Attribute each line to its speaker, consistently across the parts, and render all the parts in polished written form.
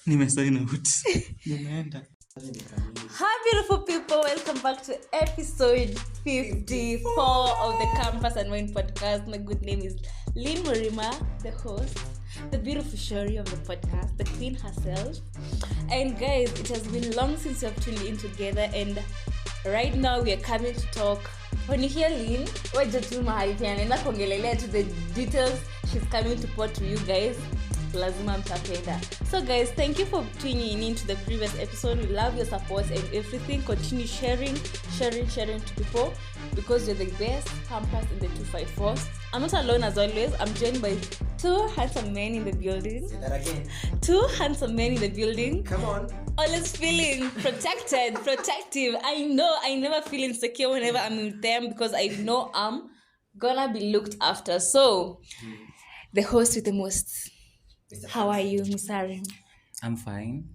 Speaker 1: Nimesign out. Nimeenda.
Speaker 2: Hi beautiful people, welcome back to episode 54 of the Campus Unwind Podcast. My good name is Lynn Murima, the host, the beautiful Shari of the podcast, the queen herself. And guys, it has been long since we have tuned in together, and right now we are coming to talk. When you hear Lynn, anaenda kuongelelea to the details she's coming to put to you guys. Lazima mtapenda. So guys, thank you for tuning in to the previous episode. We love your support and everything. Continue sharing to people because you're the best campus in the 254. I'm not alone as always. I'm joined by two handsome men in the building.
Speaker 3: Say that again.
Speaker 2: Two handsome men in the building.
Speaker 3: Come on.
Speaker 2: Always feeling protective. I know I never feel insecure whenever I'm with them because I know I'm gonna be looked after. So, the host with the most. How are you, Miss Arim?
Speaker 1: I'm fine.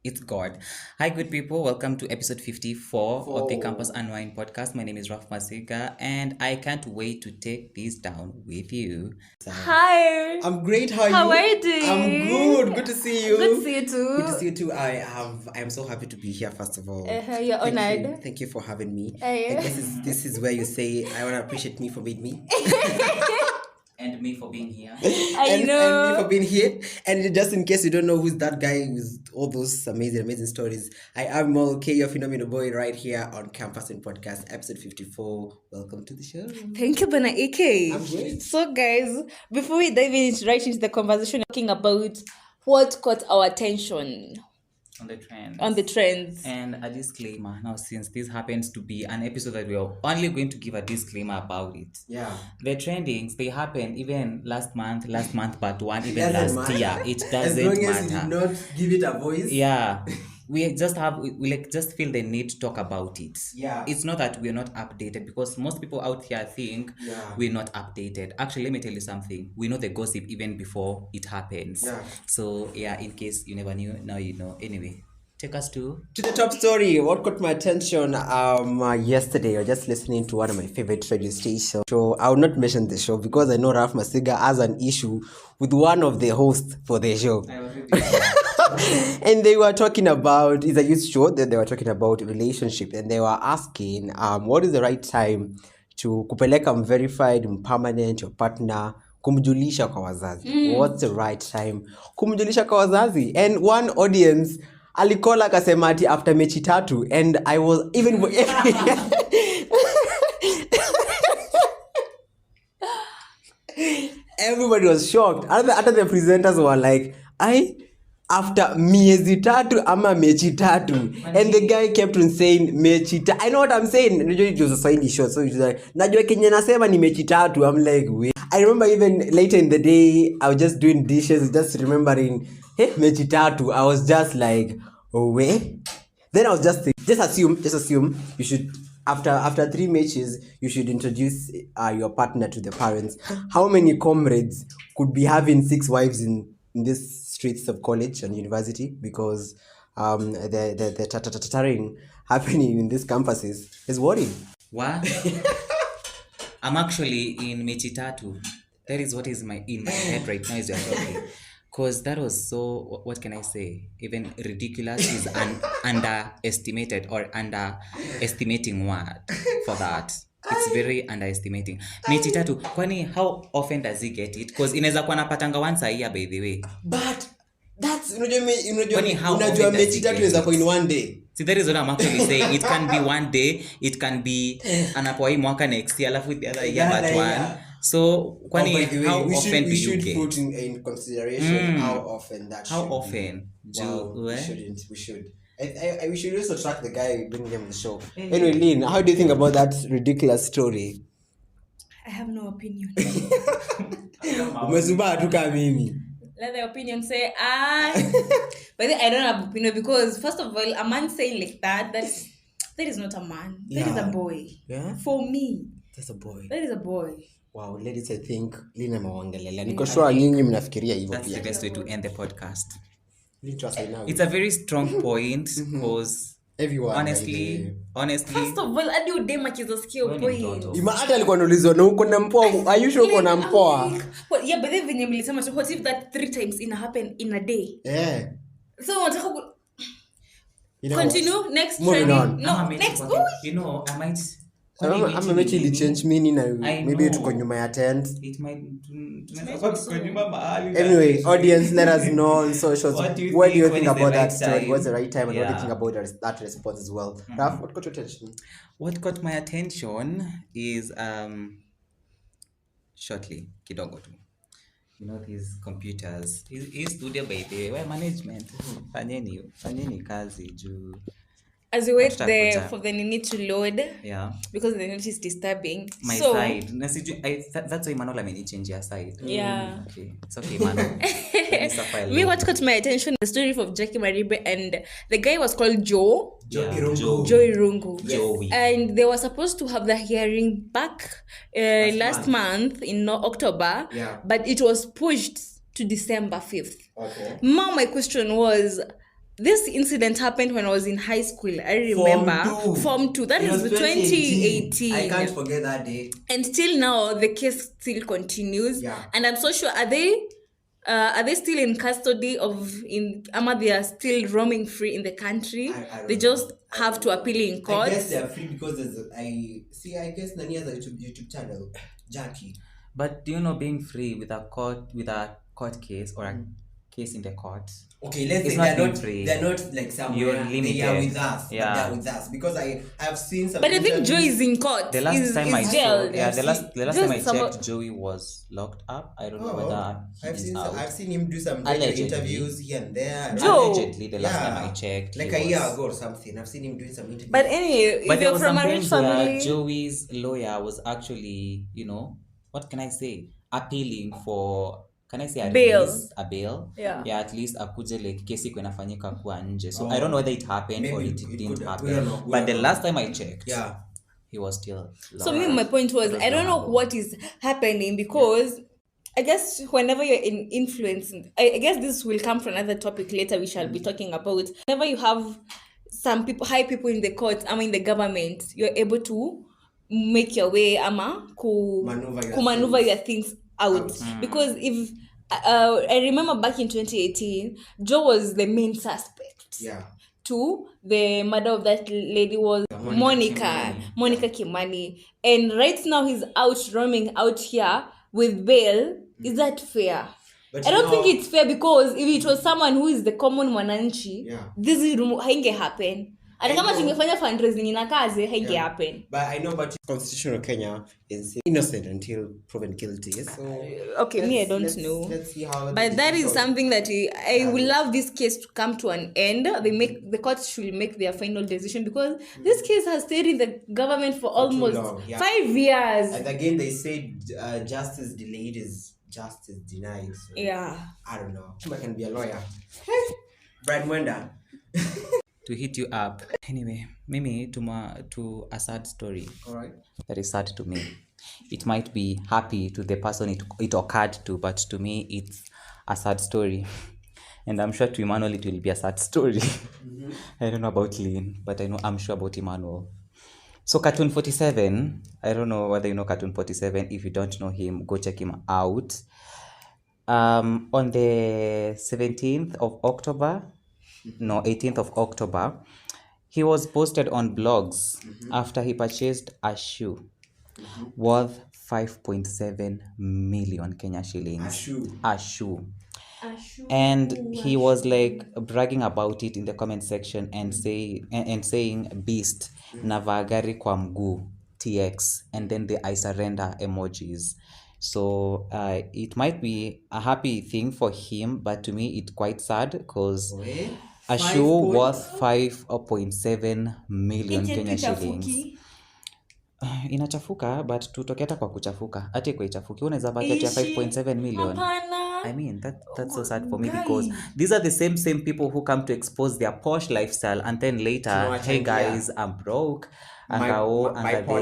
Speaker 1: It's God. Hi, good people. Welcome to episode 54 of the Campus Unwind Podcast. My name is Ralph Masiga, and I can't wait to take this down with you.
Speaker 2: Hi.
Speaker 3: I'm great. How
Speaker 2: are you doing?
Speaker 3: I'm good. Good to see you.
Speaker 2: Good to see you too.
Speaker 3: Good to see you too. I am so happy to be here. First of all,
Speaker 2: you're honored.
Speaker 3: Thank you for having me.
Speaker 2: Yeah.
Speaker 3: This is where you say I want to appreciate me for being me.
Speaker 1: And me for being here.
Speaker 3: And me for being here. And just in case you don't know who's that guy with all those amazing stories, I am Emmanuel Kay, your phenomenal boy, right here on Campus Unwind Podcast, episode 54. Welcome to the show.
Speaker 2: Thank you, Bana AK.
Speaker 3: I'm great.
Speaker 2: So, guys, before we dive right into the conversation, talking about what caught our attention
Speaker 1: on the trends.
Speaker 2: And
Speaker 1: a disclaimer. Now, since this happens to be an episode that we are only going to give a disclaimer about it.
Speaker 3: Yeah.
Speaker 1: The trendings, they happened even last month part one, even
Speaker 3: Doesn't
Speaker 1: last
Speaker 3: matter.
Speaker 1: year. It doesn't
Speaker 3: As long
Speaker 1: matter.
Speaker 3: as you did not give it a voice.
Speaker 1: Yeah. We just feel the need to talk about it.
Speaker 3: Yeah.
Speaker 1: It's not that we're not updated, because most people out here think we're not updated. Actually, let me tell you something. We know the gossip even before it happens.
Speaker 3: Yeah.
Speaker 1: So yeah, in case you never knew, now you know. Anyway, take us to
Speaker 3: the top story. What caught my attention yesterday, I was just listening to one of my favorite radio stations. So I will not mention the show because I know Ralph Masiga has an issue with one of the hosts for the show. And they were talking about, it's a youth show that they were talking about relationship, and they were asking what is the right time to kupeleka verified permanent your partner kumjulisha kwa wazazi. What's the right time kumjulisha kwa wazazi? And one audience alikola akasema ati after mechi tatu, and I was even everybody was shocked. Other the presenters were like, after miezi tatu ama mechi tatu, and the guy kept on saying mechi tatu. I know what I'm saying. It was a Swahili show, so it's like najua kenye nasema ni mechi tatu. I'm like, wait. I remember even later in the day, I was just doing dishes, just remembering, hey, mechi tatu. I was just like, oh wait. Then I was just thinking, just assume you should, after 3 matches, you should introduce your partner to the parents. How many comrades could be having 6 wives in this streets of college and university? Because the tattering happening in these campuses is worrying.
Speaker 1: what? I'm actually in mechi tatu. That is what is in my head right now as you're talking. Because that was so, what can I say? Even ridiculous is an underestimated or underestimating word for that. It's very underestimating. Mechi tatu. Kwani how often does he get it? Because inaweza kuwa napatanga once a year, by the way.
Speaker 3: But that's
Speaker 1: Kwani how
Speaker 3: unajua
Speaker 1: often does
Speaker 3: mechi
Speaker 1: he
Speaker 3: tatu
Speaker 1: get
Speaker 3: inaweza
Speaker 1: it?
Speaker 3: kwa in one day.
Speaker 1: See, that is what I'm actually saying. It can be one day, it can be anapoa hii mwaka next year, alafu the other year but one. So, kwani
Speaker 3: By the way,
Speaker 1: how
Speaker 3: we
Speaker 1: often do you
Speaker 3: should
Speaker 1: get?
Speaker 3: put in consideration how often that
Speaker 1: How
Speaker 3: should be.
Speaker 1: often
Speaker 3: Wow,
Speaker 1: do
Speaker 3: we shouldn't. We should. We should also track the guy bringing him on the show. Anyway, Lynn, how do you think about that ridiculous story?
Speaker 2: I have no opinion.
Speaker 3: Umezuba tu kama mimi.
Speaker 2: Let the opinion say, but I don't have opinion because first of all, a man saying like that is not a man. That is a boy.
Speaker 3: Yeah?
Speaker 2: For me,
Speaker 3: That's a boy.
Speaker 2: that is a boy.
Speaker 3: Wow, ladies, I think Lynn ameongelelea. Niko sure nyinyi mnafikiria hivyo
Speaker 1: That's the
Speaker 3: pia.
Speaker 1: best way to end the podcast.
Speaker 3: Lynn, trust me now.
Speaker 1: It's a very strong point because
Speaker 3: Everyone.
Speaker 1: honestly,
Speaker 2: First of all, hadi udema kizosikio
Speaker 1: Wewe ni
Speaker 2: point.
Speaker 1: mtoto.
Speaker 3: Ima hata alikuwa anaulizwa na uko na mpoa. Are you sure uko na mpoa?
Speaker 2: Yeah, but then venye mlisema so what if that 3 times ina happen in a day?
Speaker 3: Yeah.
Speaker 2: So continue next
Speaker 3: moving
Speaker 2: trending.
Speaker 3: on.
Speaker 2: No, next. Ooh.
Speaker 1: You know, I might.
Speaker 3: Ama mechi ili change meaning na
Speaker 1: I
Speaker 3: maybe
Speaker 1: know.
Speaker 3: tuko nyuma ya tent.
Speaker 1: It might.
Speaker 3: Anyway, audience, let us know on socials.
Speaker 1: What do you
Speaker 3: What do you
Speaker 1: think
Speaker 3: think
Speaker 1: when is the
Speaker 3: about that
Speaker 1: right
Speaker 3: story?
Speaker 1: time?
Speaker 3: What's the right time, and what do you
Speaker 1: Yeah.
Speaker 3: think about that response as well? Ralph, what got your attention?
Speaker 1: What got my attention is shortly kidogo tu. You know these computers. Hii studio by the way, management. Fanyeni kazi juu.
Speaker 2: As we wait
Speaker 1: After
Speaker 2: there
Speaker 1: kuja.
Speaker 2: for the need to load,
Speaker 1: Yeah.
Speaker 2: because the note is disturbing.
Speaker 1: My
Speaker 2: so,
Speaker 1: side. Na sijui, that's why Emmanuel amenichange your side.
Speaker 2: Yeah.
Speaker 1: Okay. It's okay, Emmanuel. Let me suffer alone.
Speaker 2: Me, what caught my attention, the story of Jackie Maribe, and the guy was called Joe.
Speaker 1: Yeah,
Speaker 3: Irungu.
Speaker 2: Joe Irungu.
Speaker 1: Joey.
Speaker 2: And they were supposed to have the hearing back last month in October,
Speaker 3: Yeah.
Speaker 2: but it was pushed to December 5th.
Speaker 3: Okay.
Speaker 2: Now my question was, this incident happened when I was in high school. I remember. Form 2. That
Speaker 3: It
Speaker 2: is
Speaker 3: was
Speaker 2: 2018.
Speaker 3: I can't forget that day.
Speaker 2: And till now, the case still continues.
Speaker 3: Yeah.
Speaker 2: And I'm so sure, are they still in custody Ama they are still roaming free in the country?
Speaker 3: I don't
Speaker 2: They
Speaker 3: know.
Speaker 2: just have to appeal in
Speaker 3: I
Speaker 2: court.
Speaker 3: guess they're free because I guess Nani has a YouTube channel, Jackie.
Speaker 1: But do you know being free with a court case or a case in the court?
Speaker 3: Okay, let's
Speaker 1: It's
Speaker 3: say
Speaker 1: not
Speaker 3: they're
Speaker 1: being
Speaker 3: not
Speaker 1: free.
Speaker 3: they're not like somewhere.
Speaker 1: You're
Speaker 3: They are
Speaker 1: limited.
Speaker 3: with us.
Speaker 1: Yeah.
Speaker 3: But they're with us because I've seen some.
Speaker 2: But I think Joe
Speaker 3: interviews.
Speaker 2: is in court.
Speaker 1: The last time I
Speaker 2: jailed.
Speaker 1: saw, yeah, the last time I
Speaker 2: Just some-
Speaker 1: checked, Joey was locked up. I don't know whether
Speaker 3: I've
Speaker 1: he's
Speaker 3: seen
Speaker 1: out.
Speaker 3: I've seen him do some
Speaker 1: Allegedly.
Speaker 3: interviews here and there.
Speaker 2: Joe.
Speaker 1: Allegedly, the last time I checked,
Speaker 3: like
Speaker 1: he
Speaker 3: a year
Speaker 1: was-
Speaker 3: ago or something. I've seen him doing some interviews.
Speaker 2: But anyway,
Speaker 1: But
Speaker 2: if
Speaker 1: there
Speaker 2: you're
Speaker 1: was
Speaker 2: from
Speaker 1: some
Speaker 2: a rich
Speaker 1: times where
Speaker 2: family,
Speaker 1: Joey's lawyer was actually, what can I say, appealing for, can I say a
Speaker 2: Bail.
Speaker 1: release, a bail?
Speaker 2: Yeah.
Speaker 1: Yeah, at least akuje like kesi iko inafanyika kwa nje. So I don't know whether it happened or
Speaker 3: Maybe
Speaker 1: it
Speaker 3: it
Speaker 1: didn't
Speaker 3: could-
Speaker 1: happen.
Speaker 3: we don't know. We
Speaker 1: But
Speaker 3: don't
Speaker 1: the
Speaker 3: know.
Speaker 1: last time I checked,
Speaker 3: yeah.
Speaker 1: he was still
Speaker 2: so
Speaker 1: locked
Speaker 2: me,
Speaker 1: up.
Speaker 2: my point was, I don't know what is happening because I guess whenever you're in influence, I guess this will come from another topic later we shall be talking about. Whenever you have some people, high people in the court, in the government, you're able to make your way, maneuver your things out. Because if I remember back in 2018, Joe was the main suspect.
Speaker 3: Yeah.
Speaker 2: To the murder of that lady was Monica Kimani. And right now he's out roaming out here with bail. Is that fair?
Speaker 3: But
Speaker 2: I don't think it's fair because if it was someone who is the common mwananchi,
Speaker 3: Yeah.
Speaker 2: this hainge happen. Hata kama tungefanya fundraising ina kazi hainge happen.
Speaker 3: But I know, but constitutional Kenya is innocent until proven guilty. So
Speaker 2: Okay, me I don't know.
Speaker 3: Let's see how.
Speaker 2: But that is something that I would love this case to come to an end. The court should make their final decision because this case has stayed in the government for almost
Speaker 3: long, yeah.
Speaker 2: 5 years.
Speaker 3: And again, they say justice delayed is justice denied. So
Speaker 2: Yeah.
Speaker 3: I don't know. I can be a lawyer. Brad Mwenda.
Speaker 1: To hit you up. Anyway, mimi to a sad story.
Speaker 3: All right.
Speaker 1: That is sad to me. It might be happy to the person it occurred to, but to me it's a sad story. And I'm sure to Emmanuel it will be a sad story. I don't know about Lynn, but I'm sure about Emmanuel. So Cartoon 47, I don't know whether you know Cartoon 47. If you don't know him, go check him out. On the 17th of October, 18th of October, he was posted on blogs after he purchased a shoe worth 5.7 million Kenya shillings. A shoe. And he was like bragging about it in the comment section and saying beast navaa gari kwa mguu TX, and then the I surrender emojis. So it might be a happy thing for him, but to me it's quite sad because a shoe worth 5.7 million Kenya shillings. Inachafuka, but tutoke hata kwa kuchafuka. Ati kwa ichafuki unaweza baki ati ya 5.7 million. I mean that's so sad for me because these are the same people who come to expose their posh lifestyle and then later, hey guys, I'm broke. Anga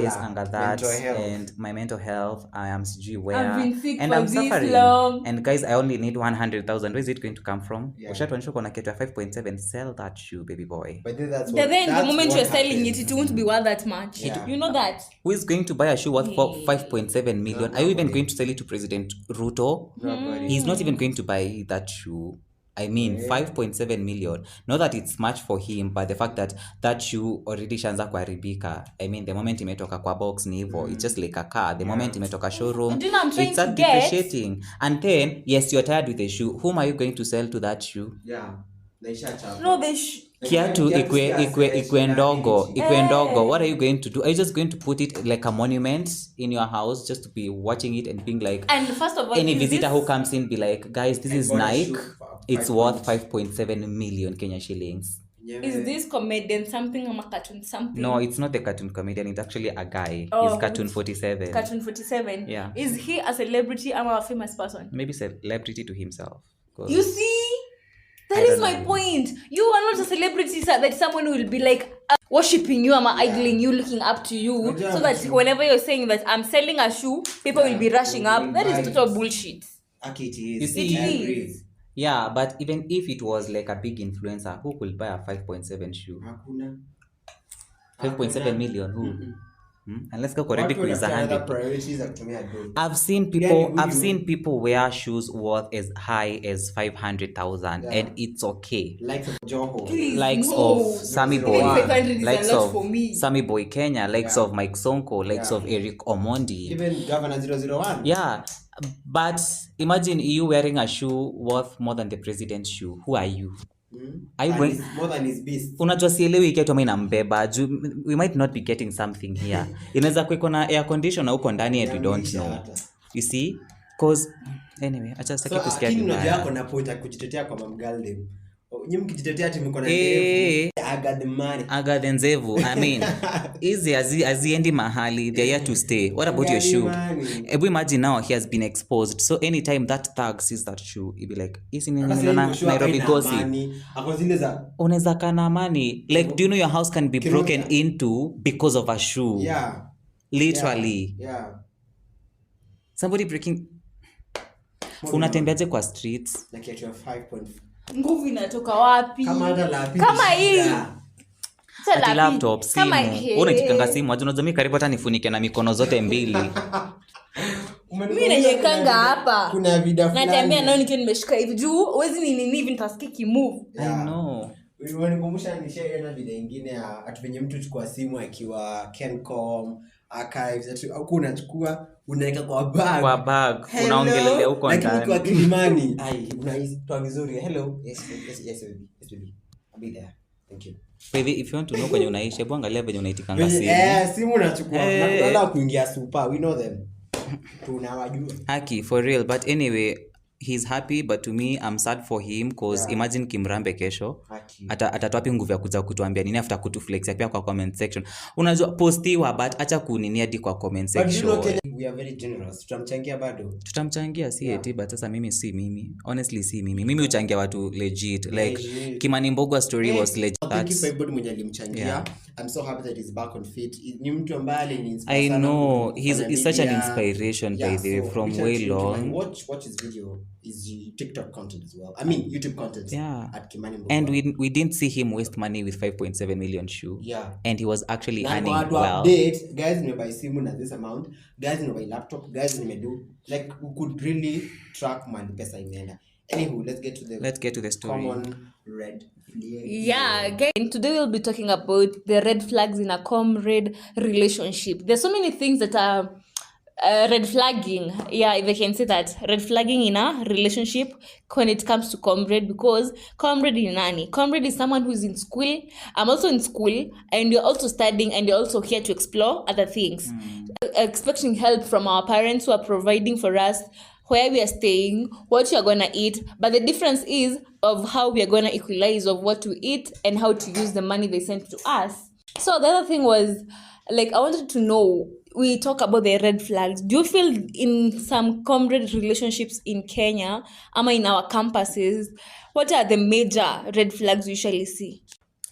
Speaker 1: this, anga that, and my mental health, I am sijui where,
Speaker 2: I've been sick
Speaker 1: and
Speaker 2: for
Speaker 1: I'm
Speaker 2: this
Speaker 1: suffering.
Speaker 2: long.
Speaker 1: And guys, I only need 100,000. Where is it going to come from?
Speaker 3: Yeah.
Speaker 1: Ushatuanisha kuna kitu ya 5.7, sell that shoe, baby boy.
Speaker 3: But then that's
Speaker 2: But then the
Speaker 3: that's
Speaker 2: moment
Speaker 3: what
Speaker 2: you're selling
Speaker 3: happens.
Speaker 2: it won't be worth that much.
Speaker 3: Yeah.
Speaker 2: You know that.
Speaker 1: Who is going to buy a shoe worth 5.7 million? Are you even going to sell it to President Ruto?
Speaker 3: Nobody.
Speaker 1: He's not even going to buy that shoe. I mean 5.7 million. Not that it's much for him, but the fact that that shoe already shanza kuharibika. I mean the moment imetoka kwa box ni hivyo. It's just like a car. The moment imetoka showroom,
Speaker 2: Do you know I'm trying
Speaker 1: it's
Speaker 2: to
Speaker 1: start
Speaker 2: get?
Speaker 1: depreciating. And then yes, you're tired with the shoe. Whom are you going to sell to that shoe?
Speaker 3: Yeah.
Speaker 2: No,
Speaker 1: Kiatu ikwe ndogo. What are you going to do? Are you just going to put it like a monument in your house just to be watching it and being like,
Speaker 2: and first of all,
Speaker 1: any
Speaker 2: is
Speaker 1: visitor
Speaker 2: this-
Speaker 1: who comes in be like, guys, this is
Speaker 3: bought a
Speaker 1: Nike.
Speaker 3: shoe for
Speaker 1: It's
Speaker 3: 5
Speaker 1: worth 5.7 million Kenya shillings.
Speaker 2: Is this comedian something or cartoon something?
Speaker 1: No, it's not the cartoon comedian. It's actually a guy.
Speaker 2: Oh,
Speaker 1: He's Cartoon 47.
Speaker 2: Cartoon 47.
Speaker 1: Yeah.
Speaker 2: Is he a celebrity or a famous person?
Speaker 1: Maybe celebrity to himself. 'Cause
Speaker 2: You see, that
Speaker 1: I
Speaker 2: is
Speaker 1: don't
Speaker 2: my
Speaker 1: know.
Speaker 2: point. You are not a celebrity, sir, that someone will be like worshipping you, idling you, looking up to you, so that whenever you're saying that I'm selling a shoe, people will be rushing up. That is total bullshit.
Speaker 3: Okay, it is.
Speaker 1: You see-
Speaker 2: It is.
Speaker 1: Yeah, but even if it was like a big influencer, who could buy a 5.7 shoe?
Speaker 3: Hakuna.
Speaker 1: 5.7 million, who? Unless go already
Speaker 3: Watu
Speaker 1: kuuza
Speaker 3: wanafikia other
Speaker 1: 100.
Speaker 3: priorities za kutumia do.
Speaker 1: I've seen people wear shoes worth as high as 500,000
Speaker 3: Yeah.
Speaker 1: and it's okay.
Speaker 3: Likes of Joho.
Speaker 2: Please,
Speaker 1: Likes
Speaker 2: no.
Speaker 1: of Sammy
Speaker 3: Even
Speaker 1: Boy,
Speaker 2: 500 is a
Speaker 1: likes
Speaker 2: lot
Speaker 1: of
Speaker 2: for me.
Speaker 1: Sammy Boy Kenya, likes
Speaker 3: Yeah.
Speaker 1: of Mike Sonko, likes
Speaker 3: Yeah.
Speaker 1: of Eric Omondi.
Speaker 3: Even Governor 001.
Speaker 1: Yeah, but imagine you wearing a shoe worth more than the president's shoe. Who are you? Are you
Speaker 3: And
Speaker 1: going?
Speaker 3: it's more than his beast.
Speaker 1: Unajua sielewi kitu ama inambeba juu we might not be getting something here. Inaweza kuwa iko na air conditioner huko ndani and we don't
Speaker 3: Inamisha
Speaker 1: know.
Speaker 3: hata.
Speaker 1: You see? Cause anyway, acha sitaki
Speaker 3: So,
Speaker 1: kusikia
Speaker 3: lakini unajua
Speaker 1: vibaya.
Speaker 3: yako na point ya kujitetea kwa mamgaldem. Nyinyi mkijitetea ati mko na
Speaker 1: Eh.
Speaker 3: ndevu. I got the money.
Speaker 1: Aga the nzevu. I mean, hizi haziendi mahali. They're here to stay. What about your
Speaker 3: Gani
Speaker 1: shoe?
Speaker 3: money?
Speaker 1: Ebu imagine now he has been exposed. So anytime that thug sees that shoe, he'll be like, "Isi ni
Speaker 3: Hata sasa
Speaker 1: niliona
Speaker 3: hivi shoe
Speaker 1: Nairobi
Speaker 3: haina
Speaker 1: gossip."
Speaker 3: amani. Ako zile za
Speaker 1: Unaweza kana amani. Like, do you know your house can be
Speaker 3: Kiruka.
Speaker 1: broken into because of a shoe?
Speaker 3: yeah.
Speaker 1: Literally.
Speaker 3: Yeah.
Speaker 1: Somebody breaking. Unatembeaje kwa streets?
Speaker 3: Na kiatu ya 5.5.
Speaker 2: Nguvu inatoka wapi?
Speaker 3: Kama hata lapi.
Speaker 2: Kama hii.
Speaker 3: Yeah.
Speaker 2: Sasa
Speaker 1: Ati
Speaker 2: lapi-
Speaker 1: laptop, simu.
Speaker 2: kama hii.
Speaker 1: Unajikanga simu. Unajua mimi karibu hata nifunike na mikono zote mbili.
Speaker 2: Mimi najekanga hapa.
Speaker 3: Kuna vida fulani.
Speaker 2: Natembea nayo nikiwa nimeshika hivi juu huwezi nini hivi nitasikia kimove.
Speaker 3: Yeah.
Speaker 1: I know.
Speaker 3: Unanikumbusha nishaiona video ingine ya atu venye mtu chukua simu akiwa Kencom archives atu au unachukua unaweka kwa bag.
Speaker 1: Kwa bag.
Speaker 3: Hello?
Speaker 1: Unaongelelea huko
Speaker 3: Lakini
Speaker 1: ndani.
Speaker 3: kwa Kilimani. Ai, unahisi toa vizuri. Hello. Yes baby. Yes baby. I'll be there. Thank you.
Speaker 1: Baby, if you want to know kwenye unaishi, hebu angalia venye unaitikanga
Speaker 3: Venye-
Speaker 1: simu.
Speaker 3: simu unachukua.
Speaker 1: Eh.
Speaker 3: Tunaenda kuingia super. We know them. Tunawajua.
Speaker 1: Haki, for real. But anyway, he's happy, but to me, I'm sad for him because
Speaker 3: Yeah.
Speaker 1: imagine Kimrambe kesho.
Speaker 3: Haki.
Speaker 1: Atatoa wapi nguvu ya kuja kutuambia nini after kutuflex pia kwa comment section. Unajua postiwa but acha kunini hadi kwa comment
Speaker 3: But you
Speaker 1: section.
Speaker 3: know Kenya, we are very generous. Tutamchangia bado.
Speaker 1: Tutamchangia si
Speaker 3: Yeah.
Speaker 1: eti but sasa mimi si mimi. Honestly si mimi. Mimi uchangia watu legit. Like
Speaker 3: Legit.
Speaker 1: Kimani Mbogwa story was legit.
Speaker 3: Thank you
Speaker 1: That's
Speaker 3: for everybody mwenye alimchangia.
Speaker 1: Yeah.
Speaker 3: I'm so happy that he's back on fit. Ni mtu ambaye aliniinspire
Speaker 1: I
Speaker 3: sana
Speaker 1: know
Speaker 3: kufanya
Speaker 1: he's such an
Speaker 3: media.
Speaker 1: inspiration by
Speaker 3: Yeah,
Speaker 1: the way
Speaker 3: so
Speaker 1: from
Speaker 3: reach out
Speaker 1: way
Speaker 3: to him.
Speaker 1: long.
Speaker 3: Watch his video. His TikTok content as well. I mean YouTube content.
Speaker 1: Yeah.
Speaker 3: At Kimani Mbogwa.
Speaker 1: And we didn't see him waste money with 5.7 million shoe.
Speaker 3: Yeah.
Speaker 1: And he was actually
Speaker 3: Na
Speaker 1: earning
Speaker 3: kwa watu
Speaker 1: well.
Speaker 3: update, guys nimebuy simu na this amount, guys nimebuy laptop, guys nimedo, like we could really track money pesa imeenda. Anywho, let's get to the
Speaker 1: story.
Speaker 3: common red flag.
Speaker 2: Yeah, again, today we'll be talking about the red flags in a comrade relationship. There's so many things that are red flagging, yeah, if I can say that, red flagging in a relationship when it comes to comrade, because comrade is nani? Comrade is someone who's in school. I'm also in school, and you're also studying, and you're also here to explore other things. Expecting help from our parents who are providing for us where we are staying, what we are going to eat, but the difference is of how we are going to equalize of what to eat and how to use the money they sent to us. So the other thing was, like, I wanted to know, we talk about the red flags. Do you feel in some comrade relationships in Kenya, ama in our campuses, what are the major red flags you usually see?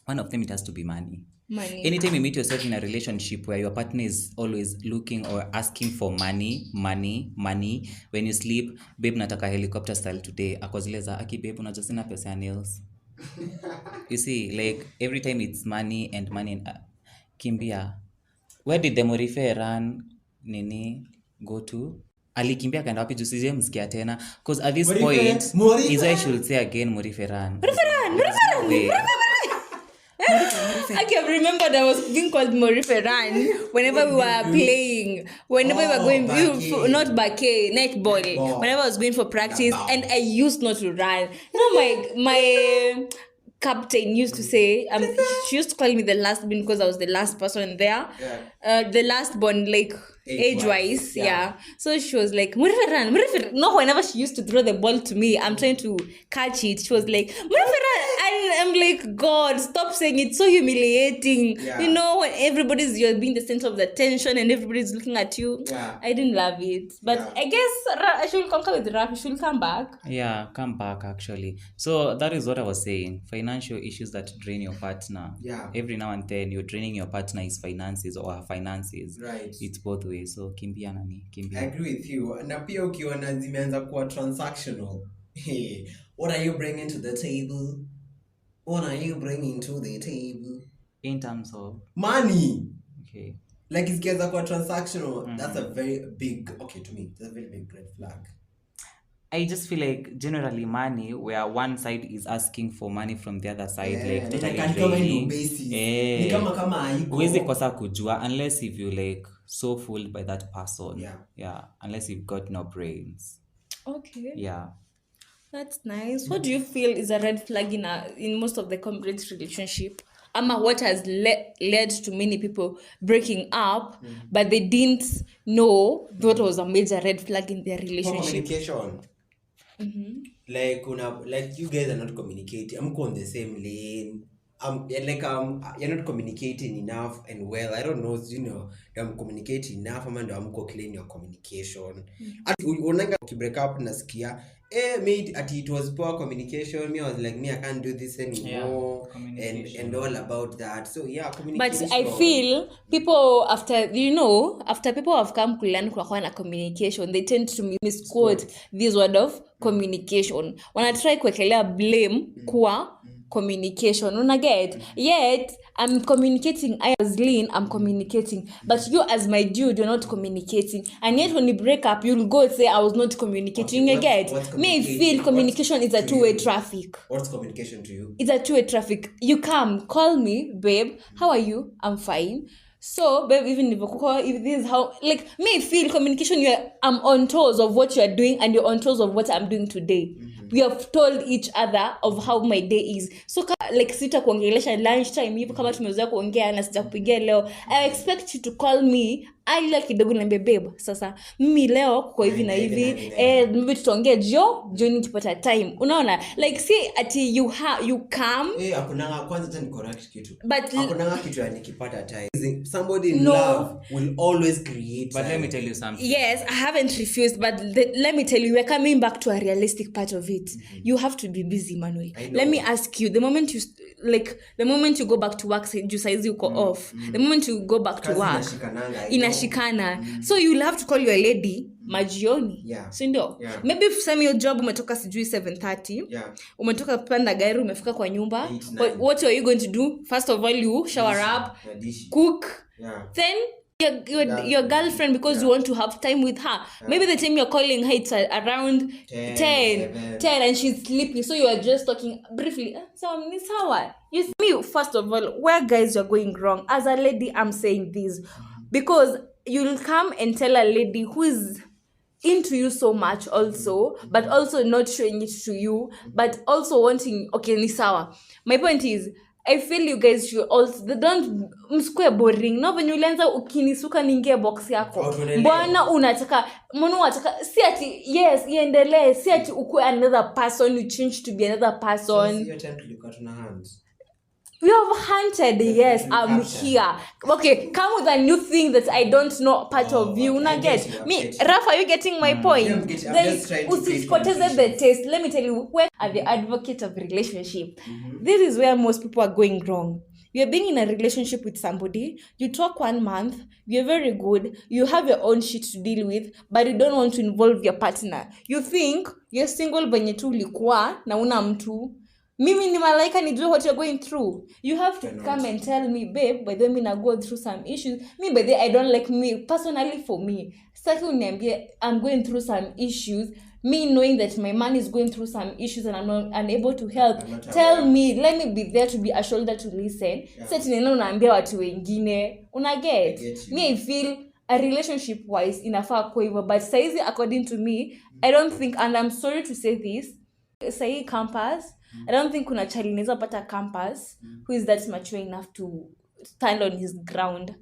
Speaker 1: One of them, it has to be money.
Speaker 2: Money.
Speaker 1: Anytime you meet yourself in a relationship where your partner is always looking or asking for money, when you sleep, babe nataka helicopter style today, akozileza aki babe unajua sina pesa ya nails. You see, like every time it's money and kimbia. Where did the Morife run nini go to? alikimbia kaenda wapi? Tusije msikia tena, because at this
Speaker 3: Morife,
Speaker 1: point
Speaker 3: Morife.
Speaker 1: is I should say again Moriferan.
Speaker 2: I remembered I was being called Moriferan whenever we were playing, whenever we were going, not bacquet, netball, whenever I was going for practice, and I used not to run. My captain used to say, she used to call me the last born because I was the last person there. The last born, like age-wise, yeah. So she was like, Muriferan. No, whenever she used to throw the ball to me, I'm trying to catch it. She was like, Muriferan. And I'm like, God, stop saying it. So humiliating. Yeah. You know, when you're being the center of the attention and everybody's looking at you. Yeah. I didn't love it. But I guess I should conquer with Ralph. She should come back.
Speaker 1: Yeah, come back actually. So that is what I was saying. Financial issues that drain your partner. Yeah. Every now and then you're draining your partner his finances or her finances. Right. It's both ways. So kimbia.
Speaker 3: I agree with you. Na pia ukiona zimeanza kuwa transactional. Hey, what are you bringing to the table? What are you bringing to the table?
Speaker 1: In terms of
Speaker 3: money.
Speaker 1: Okay.
Speaker 3: Like it's gets quite transactional. That's a very big, to me, that's a very big red flag.
Speaker 1: I just feel like generally money where one side is asking for money from the other side, like totally draining. Huwezi kosa kujua unless if you like so fooled by that person. Yeah. Unless you've got no brains.
Speaker 2: Okay.
Speaker 1: Yeah.
Speaker 2: That's nice. What do you feel is a red flag in most of the comrades relationship? What has led to many people breaking up, but they didn't know that was a major red flag in their relationship?
Speaker 3: Communication. Like you guys are not communicating. I'm on the same lane. You're not communicating enough and well. I don't know, I'm communicating enough. I'm clean your communication. You break up nasikia. Mate, it was poor communication. I was like, I can't do this anymore. And all about that. So communication.
Speaker 2: But I feel people after people have come to learn kwa communication, they tend to misquote this word of communication. When I try kuwekelea blame kwa communication, yet I'm communicating. I as Lynn, I'm communicating, but you as my dude, you're not communicating. And yet when you break up, you'll go say I was not communicating. May feel communication is a two-way traffic.
Speaker 3: What's communication to you?
Speaker 2: It's a two-way traffic. You come, call me, babe. How are you? I'm fine. So, babe, even if this is how, may feel communication, I'm on toes of what you're doing and you're on toes of what I'm doing today. We have told each other of how my day is. So, sita kuongelesha lunchtime, hivi kama tumezoea kuongea na sija kupigia leo, I expect you to call me. I kidogo niambie babe, sasa mimi leo kwa hivi na hivi, maybe tutaongea jioni nikipata time. Unaona? See ati you come.
Speaker 3: Hakunanga kwanza tani correct kitu. But hakunanga kitu nikipata time. Somebody in love will always create.
Speaker 1: But let me tell you something.
Speaker 2: Yes, I haven't refused, but let me tell you, we're coming back to a realistic part of it. You have to be busy, Emmanuel. Let me ask you, the moment you go back to work, you saizi uko off. The moment you go back to work, inashikana. So you'll have to call your lady majioni. So maybe if some your job umetoka sijui 7:30, umetoka panda gari umefika kwa nyumba, what are you going to do? First of all, you shower up, cook, then your girlfriend, because you want to have time with her. Maybe the time you're calling her, it's around 10 and she's sleepy. So you are just talking briefly. So, Miss Howard, you see me, first of all, where guys you're going wrong. As a lady, I'm saying this. Because you'll come and tell a lady who is into you so much also, but also not showing it to you, but also wanting, ni sawa. My point is, I feel you guys should also, don't msikuwe boring. No, when you lenza ukinisuka ningie box yako. Mbona unataka si ati yes, iendelee, si ati ukue another person, you change to be another person.
Speaker 3: Your time to look at your hands.
Speaker 2: We have hunted, yes, I'm here. Okay, come with a new thing that I don't know part of you. Get me, Ralph, are you getting my point? Then usipoteze the taste. Let me tell you, where are the advocate of relationship? This is where most people are going wrong. You're being in a relationship with somebody, you talk 1 month, you're very good, you have your own shit to deal with, but you don't want to involve your partner. You think you're single venye tu ulikuwa na una mtu. Mimi ni malaika nijue what you're going through. You have to come and tell me, babe, by the way, I go through some issues. Me, by the way, I don't like me. Personally, for me, I'm going through some issues. Me knowing that my man is going through some issues and I'm not unable to help. Tell me, let me be there to be a shoulder to listen. Sasa neno naambia watu wengine. Una get? Me, I feel a relationship wise inafaa kwa hivyo, but saizi according to me, I don't think, and I'm sorry to say this, say campus, I don't think kuna chali inaweza pata campus who is that mature enough to stand on his ground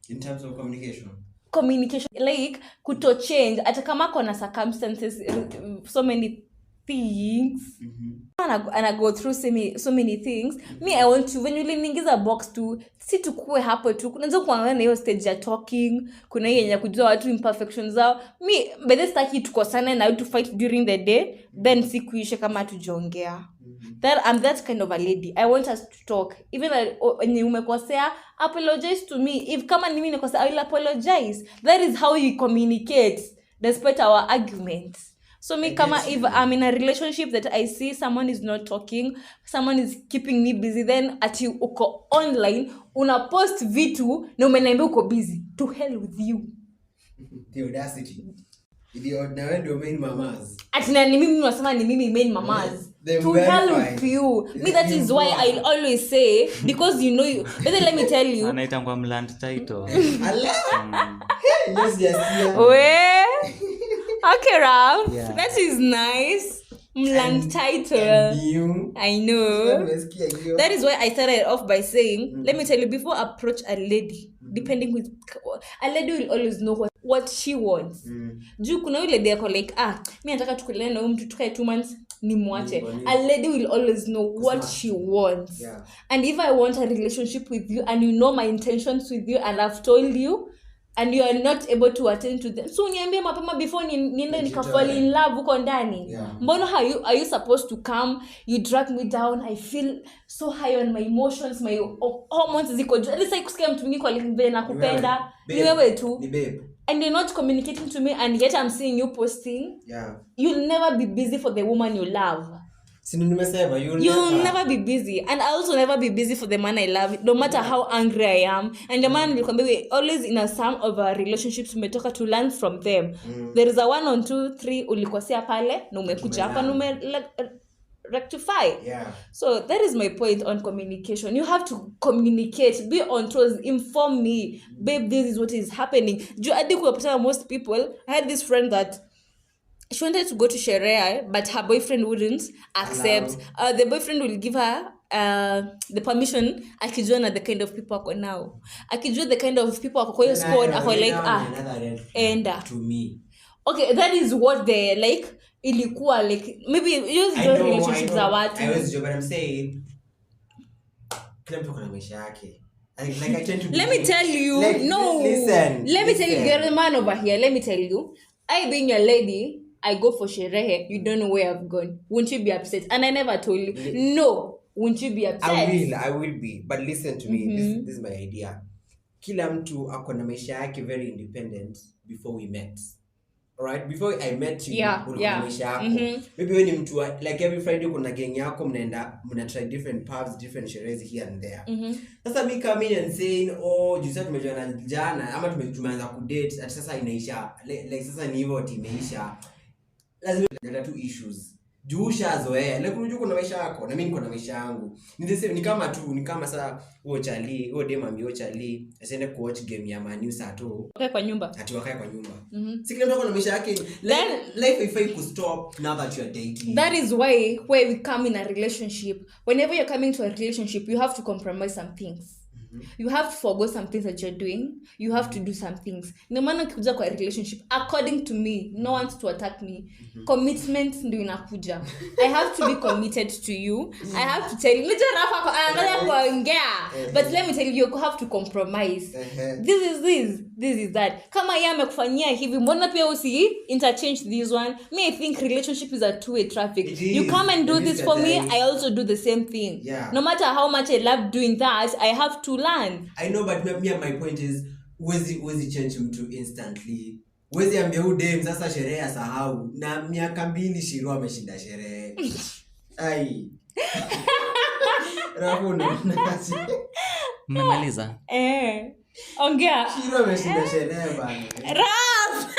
Speaker 3: in terms of communication,
Speaker 2: like kuto change hata kama kuna circumstances, so many things and I go through so many things. Me, I want to, when you niingiza box tu si tukue hapo tu, kunaanza kuangalia na hiyo stage ya talking, kuna hiyo yenye kujua watu imperfections zao. Me, by the staki tukosane na to fight during the day, then sikuisha kama tujiongea. I'm that kind of a lady. I want us to talk. Even when you umekosea, apologize to me. If kama mimi nikosea, I will apologize. That is how you communicate despite our arguments. So me kama if I'm in a relationship that I see someone is not talking, someone is keeping me busy, then ati uko online, una post vitu na umeniambia uko busy. To hell with you.
Speaker 3: The audacity. The main mamas.
Speaker 2: Ati na ni mimi nasema ni mimi main mamas. To hell with you. Me, that is why I always say, because you know you, but then let me tell you.
Speaker 1: Anaitangwa mland title.
Speaker 2: Okay, Ralph. Yeah. That is nice. Mland title. I know. That is why I started off by saying, let me tell you, before approach a lady, depending with a lady will always know what she wants. Juu kuna yule lady yako like, mimi nataka tukulele na huyu mtu tukae 2 months ni mwache. A lady will always know what she wants. Yeah. And if I want a relationship with you and you know my intentions with you and I've told you and you are not able to attend to them, so niambie mapema before niende nikafall in love huko ndani. Mbona are you supposed to come, you drag me down, I feel so high on my emotions, my hormones ziko juu. At least kusikia mtu mwingine kwa live na kupenda ni wewe tu. Ni babe. And you're not communicating to me, and yet I'm seeing you posting. Yeah. You'll never be busy for the woman you love. You'll never be busy. And I also never be busy for the man I love, no matter how angry I am. And the man will come back. Always in a sum of our relationships, umetoka to learn from them. There is a 1 on 2 3 ulikosea pale, na umekuja hapa na rectify. Yeah. So that is my point on communication. You have to communicate, be on toes, inform me, babe, this is what is happening. I think most people, I had this friend that she wanted to go to sherehe, but her boyfriend wouldn't accept. The boyfriend will give her the permission. Akijua na the kind of people ako now. Akijua the kind of people ako kwa hiyo squad, ako like enda to me. Okay, that is what they like. Ilikuwa like maybe use your relationships za watu. I was joking, but I'm saying kila mtu kuna maisha yake. Like I tend to let me tell you, like, listen, you're the man over here. Let me tell you, I being a lady, I go for sherehe, you don't know where I've gone. Won't you be upset? And I never told you. No, won't you be upset? I will be. But listen to me, this is my idea. Kila mtu ako na maisha yake very independent before we met. Alright, before I met you, maisha yako. Maybe when you mtu like every Friday kuna gang yako mna try different paths, different sherehe here and there. Sasa me come in and saying, juzi tumejuana jana ama tumeanza kudate at sasa inaisha. Like sasa ni hivyo imeisha. Lazima there are two issues. Jushazoea, like unajua kuna maisha yako na mimi niko na maisha yangu. Ni kama sasa huo dem ambio chali asiende kuwatch game ya Man U saa 2. Wakae kwa nyumba. Wakae kwa nyumba. Si kila mtu ana maisha yake. Life if I could stop now that you are dating. That is why we come in a relationship. Whenever you're coming to a relationship, you have to compromise some things. You have to forgo some things that you're doing. You have to do some things. No maana ukikuja kwa relationship, according to me, no one's to attack me. Commitment ndio inakuja. I have to be committed to you. I have to tell you. But let me tell you, you have to compromise. This is that. Kama yeye amekufanyia hivi, mbona pia usi interchange this one? Me, I think relationship is a two-way traffic. You come and do this for me, I also do the same thing. Yeah. No matter how much I love doing that, I have to learn. I know, but my point is, wezi change mtu instantly. Wezi ambia udem sasa sherehe asahau na miaka 2 Shiro ameshinda sherehe. Ai.
Speaker 3: Rafu unanasi.
Speaker 1: Mmemaliza?
Speaker 2: Ongea.
Speaker 3: Shiro ameshinda sherehe bana.
Speaker 2: Ralph.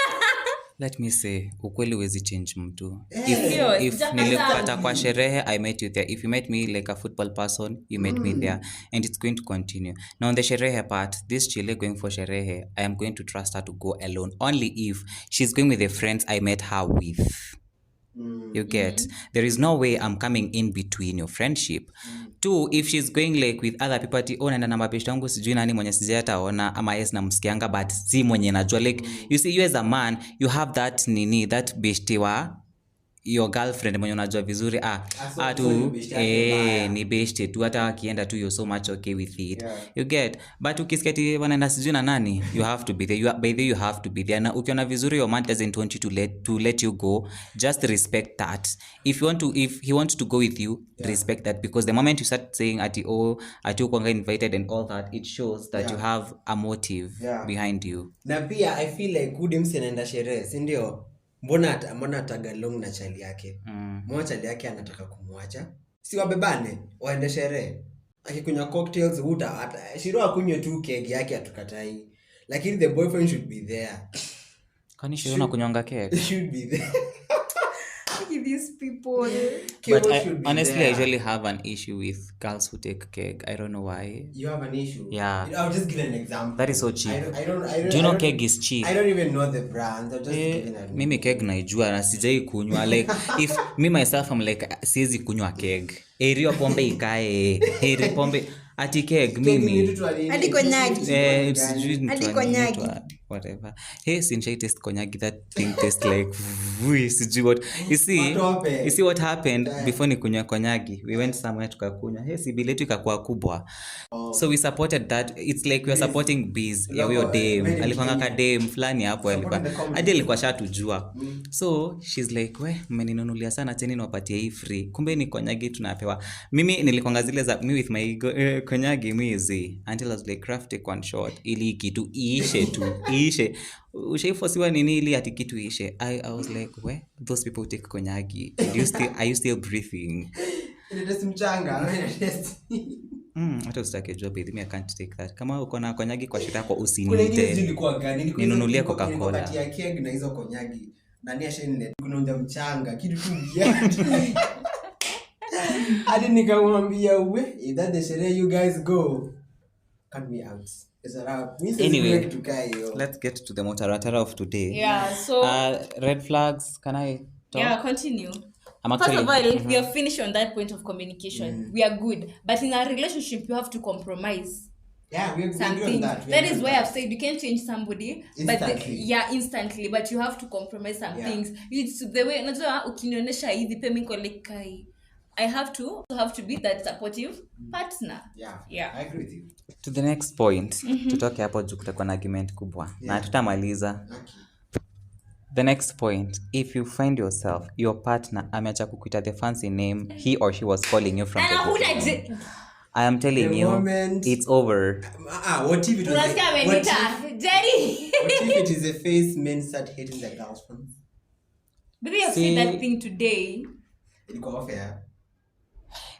Speaker 1: Let me say, ukweli huwezi change mtu.
Speaker 2: Ndio,
Speaker 1: If
Speaker 2: sijakataa.
Speaker 1: nilikupata kwa sherehe, I met you there. If you met me like a football person, you met me there. And it's going to continue. Now on the sherehe part, this chile going for sherehe, I am going to trust her to go alone. Only if she's going with the friends I met her with. You get? There is no way I'm coming in between your friendship. Two, if she's going like with other people, ati naenda na mabeshte wangu sijui nani mwenye sijataona ama yes namsikianga but si mwenye najua. Like you see, you as a man, you have that that beshte wa your girlfriend mwenye unajua vizuri ni beshte tu, hata akienda tu you're so much okay with it. You get? But ukisiketi wanaenda sijui na nani, you have to be there. By the way, you have to be there. Na ukiona vizuri your man doesn't want you to let you go, just respect that. If he wants to go with you, respect that, because the moment you start saying ati ukwanga invited and all that, it shows that you have a motive behind you.
Speaker 3: Na pia I feel like good msi anaenda sherehe, si ndio? Mbona tagalong na chali yake? Mbona chali yake anataka kumwacha? Si wabebane, waende sherehe. Akikunywa cocktails Shiro akunywe tu keg yake atukatai. Lakini the boyfriend should be there.
Speaker 1: Kwani Shiro unakunywanga keg?
Speaker 3: Should be there.
Speaker 2: These people.
Speaker 1: But honestly, I usually have an issue with girls who take keg. I don't know why.
Speaker 3: You have an issue?
Speaker 1: Yeah.
Speaker 3: I'll just give an example.
Speaker 1: That is so cheap.
Speaker 3: I don't,
Speaker 1: do you know keg is cheap?
Speaker 3: I don't even know the brand. I'll just give an
Speaker 1: mimi keg naijua na sijai kunywa. Like if me myself I'm like siwezi kunywa keg. Eri pombe ikae. Eri pombe ati keg mimi.
Speaker 2: Hadi konyagi.
Speaker 1: Hadi konyagi. Whatever. Hey, since I taste konyagi, that thing tastes like sijui what. You see what happened before ni kunywa konyagi. We went somewhere tukakunywa. Hey, si biletu ikakuwa kubwa. So we supported that. It's like we are supporting biz ya huyo dame. Alikuwa ka dame fulani hapo alikuwa. Hadi alikuwa shatujua. So she's like, "We, mmeninunulia sana tena niwapatie hii free." Kumbe ni konyagi tunapewa. Mimi nilikuwa zile za me with my konyagi mwizi until I was like, "Craft take one shot ili kitu iishe tu." Iishe. Ushaifosiwa nini ili ati kitu iishe. I was like, "Where those people take konyagi? Are you still breathing?"
Speaker 3: Ile test mchanga,
Speaker 1: hata usitake job with me, I can't take that. Kama uko na konyagi kwa shida yako
Speaker 3: Kuna
Speaker 1: usinite.
Speaker 3: zilikuwa gani?
Speaker 1: Ninunulie Coca-Cola.
Speaker 3: Kati ya keg na hizo konyagi. Nani ashaine kunaonja mchanga kitu tu giant. Hadi nikamwambia if that the sherehe you guys go, cut me out.
Speaker 1: Anyway, let's get to the motaratara of today.
Speaker 2: Yeah, so
Speaker 1: red flags, can I talk?
Speaker 2: Yeah, continue. First of all, we are finished on that point of communication. We are good. But in a relationship, you have to compromise.
Speaker 3: Yeah, we agree
Speaker 2: something.
Speaker 3: on that.
Speaker 2: That is why I've said you can't change somebody
Speaker 3: instantly.
Speaker 2: Instantly, but you have to compromise some things. It's the way unajua ukinionyesha hivi pia mimi like kai I have to be that supportive partner.
Speaker 3: Yeah. I agree with you.
Speaker 1: To the next point, tutoke hapo juu kutakuwa na argument kubwa. Na tutamaliza. The next point, if you find yourself, your partner ameacha kukuita the fancy name he or she was calling you from the beginning, I am telling you, it's over.
Speaker 3: What if it was
Speaker 2: Jerry?
Speaker 3: What if it is a face men start hating their girlfriends?
Speaker 2: Maybe I've seen that thing today.
Speaker 3: It go off air.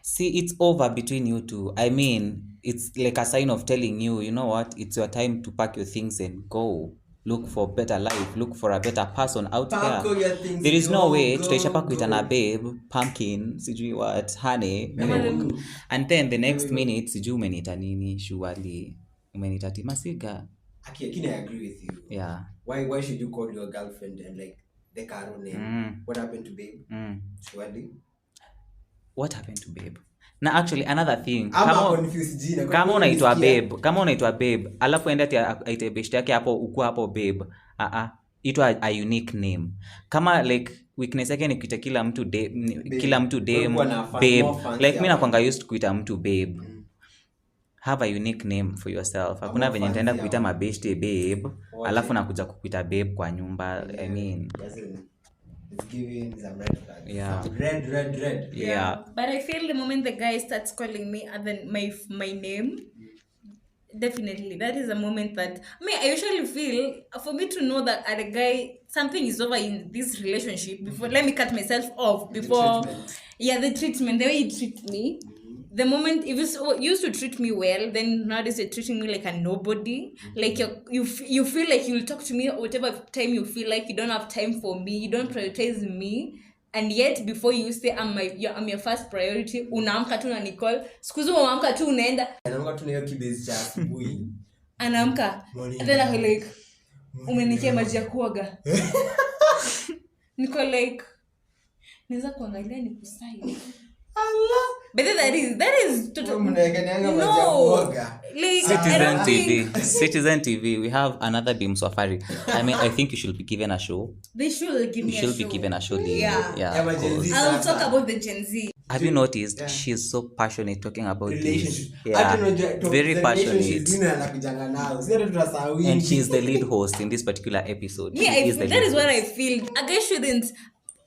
Speaker 1: See, it's over between you two. I mean, it's like a sign of telling you, you know what, it's your time to pack your things and go. Look for better life. Look for a better person out there. There is no way tutaisha pa kuitana babe, pumpkin, sijui what, honey, milk. And then the next minute sijui umeniita nini, surely umeniita Masiga.
Speaker 3: Okay, I agree with you.
Speaker 1: Yeah.
Speaker 3: Why should you call your girlfriend and like the Caro name? What happened to babe? Surely.
Speaker 1: What happened to babe? Na actually another thing,
Speaker 3: kama
Speaker 1: unaitwa babe alafu ende ati aite beshte yake hapo ukua hapo babe, itwa a unique name. Kama like weakness yake ni kuita kila mtu dame babe, like mimi nakwanga used to kuita mtu babe. Have a unique name for yourself. Hakuna venye nitaenda kuita mabeshte babe alafu nakuja kukuita babe kwa nyumba. I mean,
Speaker 3: it's giving some red flags.
Speaker 1: Yeah.
Speaker 3: Some red.
Speaker 1: Yeah.
Speaker 2: But I feel the moment the guy starts calling me other my name, definitely that is a moment that I usually feel for me to know that at a guy something is over in this relationship before let me cut myself off before Yeah, the treatment, the way you treat me. The moment if you used to treat me well, then nowadays you're treating me like a nobody. Like you feel like you'll talk to me whatever time you feel like. You don't have time for me. You don't prioritize me. And yet before you say I'm your first priority, unaamka tu na Nicole. Siku hizo unaamka tu unaenda.
Speaker 3: Anaamka tu na hiyo kibezi cha asubuhi.
Speaker 2: Anaamka. And then I'm like, umenikia maji ya kuoga. Nicole like, naweza kuangalia nikusai. Allah. But that is total. No. Like,
Speaker 1: Citizen TV. We have another Beam Safari. I mean, I think you should be given a show.
Speaker 2: They should give me a show.
Speaker 1: You should be given a show.
Speaker 2: Yeah. I'll talk about the Gen Z.
Speaker 1: Have you noticed she's so passionate talking about
Speaker 3: Relationship.
Speaker 1: this? Yeah, very passionate. And she's the lead host in this particular episode.
Speaker 2: Yeah, that is what I feel. A guy shouldn't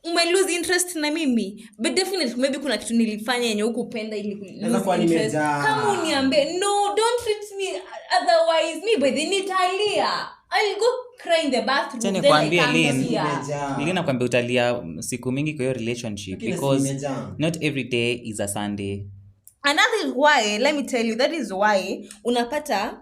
Speaker 2: lose interest na mimi, but definitely maybe kuna kitu nilifanya yenye hukupenda ili lose interest. Kama uniambie, no, don't treat me otherwise, me by the Nitalia. I'll go cry in the bathroom.
Speaker 1: Then
Speaker 2: Kwambie
Speaker 1: Lynn nakwambia utalia siku mingi kwa hiyo relationship because not every day is a Sunday.
Speaker 2: And that is why, let me tell you, that is why unapata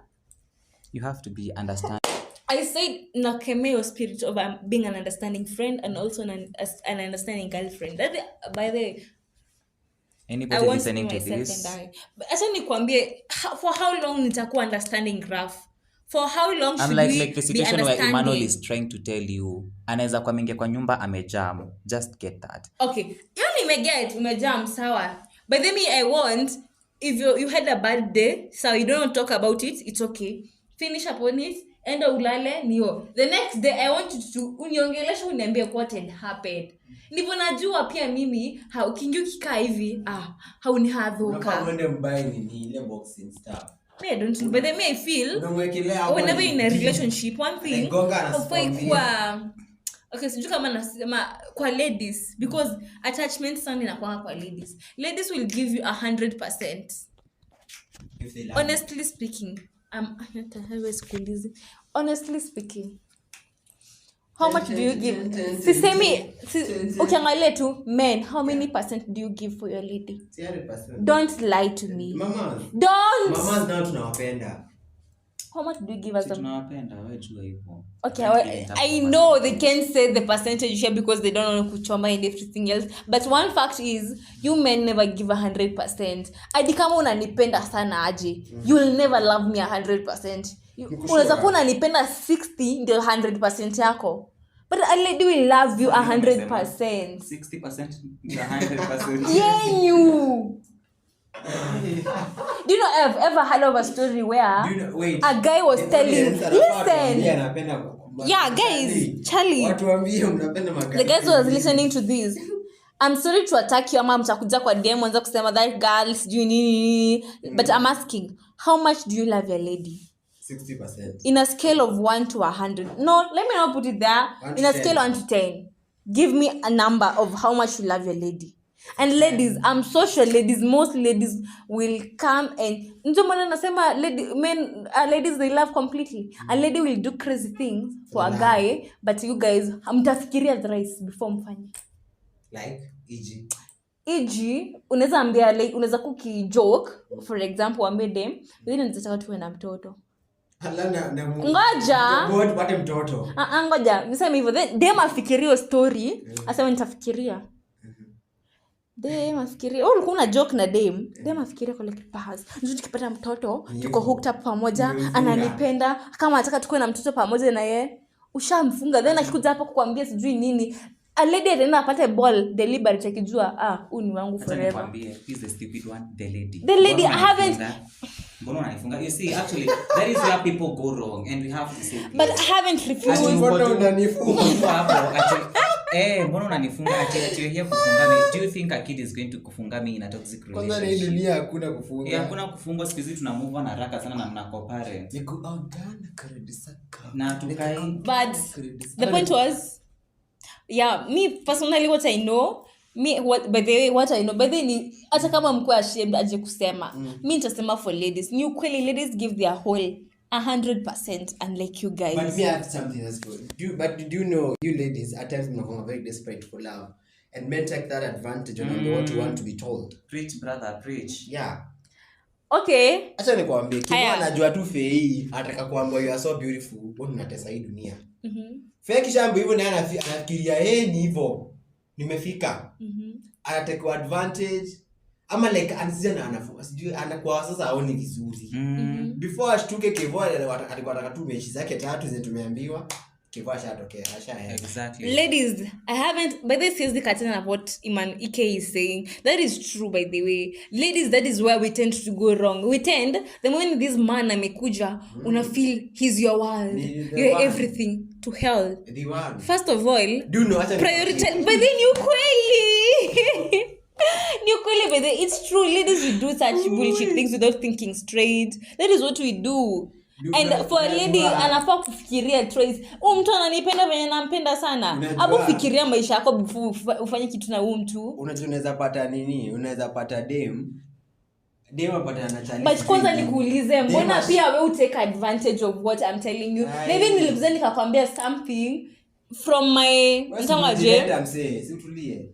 Speaker 1: you have to be understanding.
Speaker 2: I said nakemea your spirit of being an understanding friend and also an understanding girlfriend. That, by the way,
Speaker 1: anybody listening to this,
Speaker 2: but acha nikwambie, for how long nitakuwa understanding Ralph? For how long should
Speaker 1: I'm
Speaker 2: we
Speaker 1: like the situation where Emmanuel is trying to tell you anaweza kwa mingia kwa nyumba amejam, just get that.
Speaker 2: Okay, you umejam sawa, but then me I want, if you had a bad day, so you don't talk about it, it's okay, finish up on it, enda ulale niyo. The next day I want you to uniongelesha uniambie what had happened. Ndivyo najua pia mimi ukiingia ukikaa hivi haunihadhuka.
Speaker 3: Unakwenda mbai ni ile boxing stuff.
Speaker 2: I don't know, but then I feel whenever in a relationship, one thing okay, sijui kama nasema kwa ladies, because attachment sana inakuwa kwa ladies. Ladies will give you 100%.
Speaker 3: If they love
Speaker 2: honestly speaking, honestly speaking, how much do you give? Ukiangalia tu men, how many percent do you give for your lady?
Speaker 3: 100%.
Speaker 2: Don't lie to me.
Speaker 3: Mamas now tunawapenda.
Speaker 2: How much do you give us?
Speaker 1: Tunawapenda wewe jua hivyo.
Speaker 2: Okay, I know they can't say the percentage here because they don't know kuchoma and everything else, but one fact is you men never give 100%. Adi kama unanipenda sana aje, you'll never love me 100%. Unaweza kuwa unanipenda 60 ndio 100% yako, but a lady will love you 100%.
Speaker 1: 60% ndio 100%.
Speaker 2: Yeah, you. Do you know I've ever heard of a story where a guy was telling, listen, yeah guys, Charlie, the guys was listening to this. I'm sorry to attack you, ama mtakuja kwa DM mwanza kusema that girl sijui nini, but I'm asking, how much do you love your lady?
Speaker 3: 60%.
Speaker 2: In a scale of 1 to 100. No, let me not put it there. In a scale 1 to 10. Give me a number of how much you love your lady. And ladies, I'm so sure ladies, most ladies will come and ladies, they love completely. A lady will do crazy things for a guy, but you guys mtafikiria thrice before mfanye.
Speaker 3: Like
Speaker 2: E.g. unaweza ambia like unaweza kuki joke, for example ambie dem, then unataka tuwe na mtoto. Ngoja
Speaker 3: wate mtoto.
Speaker 2: Ngoja niseme hivyo, then dem afikirie story, asema nitafikiria. Dem afikiria, ulikuwa una joke na dem afikiria kwa like past. Ndio tukipata mtoto, tuko hooked up pamoja, ananipenda, kama anataka tukue na mtoto pamoja na yeye, ushamfunga. Then akikuja hapa kukuambia sijui nini, a lady tena apate ball deliberate akijua huu ni wangu forever.
Speaker 1: Nikwambie, he's the stupid one, the
Speaker 2: lady haven't.
Speaker 1: Mbona unanifunga? You see, actually that is where people go wrong and we have to say
Speaker 2: but I haven't refused.
Speaker 3: Mbona unanifunga
Speaker 1: hapo ati mbona unanifunga ati here kufunga me? Do you think a kid is going to kufunga me in a toxic relationship?
Speaker 3: Kwanza hii dunia hakuna kufunga.
Speaker 1: Yeah, hakuna kufunga, siku hizi tuna move on haraka sana na mnako parent. Na tukai.
Speaker 2: But the point was, yeah, me personally what I know, what I know, but then hata kama mko ashamed aje kusema, mimi nitasema for ladies, ni ukweli ladies give their whole 100% unlike you guys.
Speaker 3: But me I have something that's good. Do you know you ladies at times mnakuwa very desperate for love, and men take that advantage on what you want to be told.
Speaker 1: Preach brother, preach.
Speaker 3: Yeah.
Speaker 2: Okay.
Speaker 3: Acha nikwambie kitu
Speaker 2: Haya.
Speaker 3: anajua tu fei ataka kuambia you are so beautiful wewe unatesa hii dunia. Fei kishambo hivyo naye anafikiria ni hivyo nimefika. Anataka advantage ama like anzia na anafu sijui anakuwa sasa aone vizuri. Before ashtuke Kevo alikuwa anataka tu mechi zake 3 zenye tumeambiwa. Kevo ashatokea
Speaker 1: Exactly.
Speaker 2: Ladies, I haven't, by this is the curtain of what Emmanuel Kay is saying. That is true, by the way. Ladies, that is where we tend to go wrong. We tend, the moment this man amekuja, una feel he's your world. You're everything. To hell.
Speaker 3: The one.
Speaker 2: First of all,
Speaker 3: do know
Speaker 2: prioritize. But then you kweli. By the it's true. Ladies, we do such bullshit things without thinking straight. That is what we do. And for a lady anafaa kufikiria twice. Mtu ananipenda venye nampenda sana. Hapo fikiria maisha yako before ufanye kitu na huyo mtu.
Speaker 3: Unaweza pata nini? Unaweza pata dem apata na challenge.
Speaker 2: But kwanza nikuulize, mbona pia wewe take advantage of what I'm telling you? Maybe nilikuza nikakwambia something from my mtangaje.
Speaker 3: I'm saying, si utulie.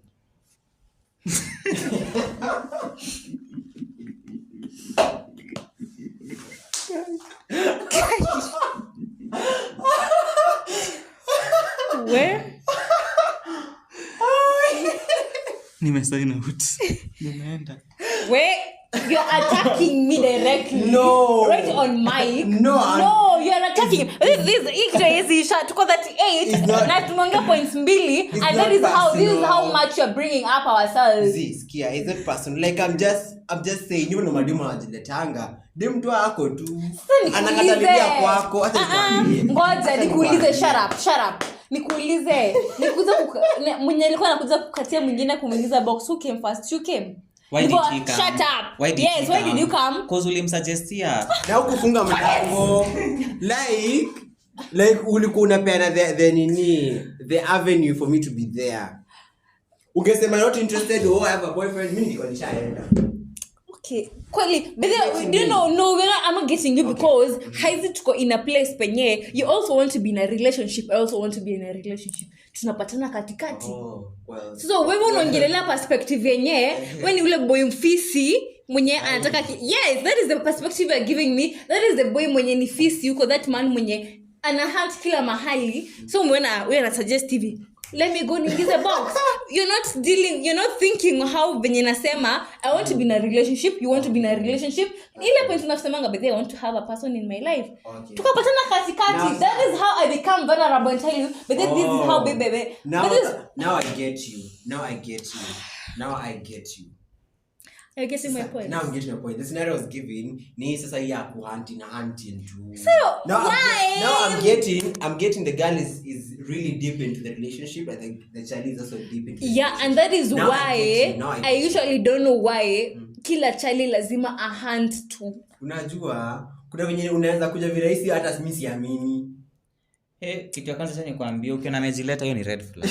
Speaker 2: Where?
Speaker 1: Nimesign out. Nimeenda.
Speaker 2: Where? You're attacking me directly.
Speaker 3: No.
Speaker 2: Right on mic.
Speaker 3: No,
Speaker 2: you're attacking. This is shot to 38 na tumeongea points 2 and that is how much you're bringing up ourselves.
Speaker 3: Skia, is it personal? Like I'm just saying you know mademu anajiletanga. Dem tu ako tu. Anakatalibia kwako.
Speaker 2: Ngoja nikuulize, shut up. Nikuulize mwenye alikuwa anakuja kukatia mwingine kumuingiza box, who came first? You came.
Speaker 1: Why did he come?
Speaker 2: Shut up.
Speaker 1: Why did
Speaker 2: you come?
Speaker 1: Cause ulimsuggestia.
Speaker 3: Na ukufunga mlango. Like ulikuwa unapeana the avenue for me to be there. Ungesema not interested or I have a boyfriend, mimi niko nishaenda.
Speaker 2: Okay. Kweli, but I'm not getting you because haizi tuko in a place penye you also want to be in a relationship, I also want to be in a relationship. Tunapatana katikati.
Speaker 3: Well.
Speaker 2: So wewe unaongelea perspective yenye when ule boy mfisi mwenye anataka yes, that is the perspective you're giving me. That is the boy mwenye ni fisi yuko, that man mwenye ana hunt kila mahali. So wewe na suggest TV, let me go in this box. You're not thinking how venye nasema I want to be in a relationship, you want to be in a relationship. Ile point unasemanga but I want to have a person in my life. Okay. Tukapatana katikati. That is how I become vulnerable and tell you, but this is how baby.
Speaker 3: Now I get you.
Speaker 2: You're getting my point.
Speaker 3: Now I'm getting your point. The scenario I was giving ni sasa ya kuhunting too.
Speaker 2: So
Speaker 3: I'm getting the girl is really deep into the relationship. I think the child is also deep into
Speaker 2: and that is now why I usually don't know why kila chali lazima a hunt tu.
Speaker 3: Unajua kuna venye unaweza kuja virahisi hata mimi siamini.
Speaker 1: Kitu ya kwanza nikwambia ukiona amejileta hiyo ni red flag.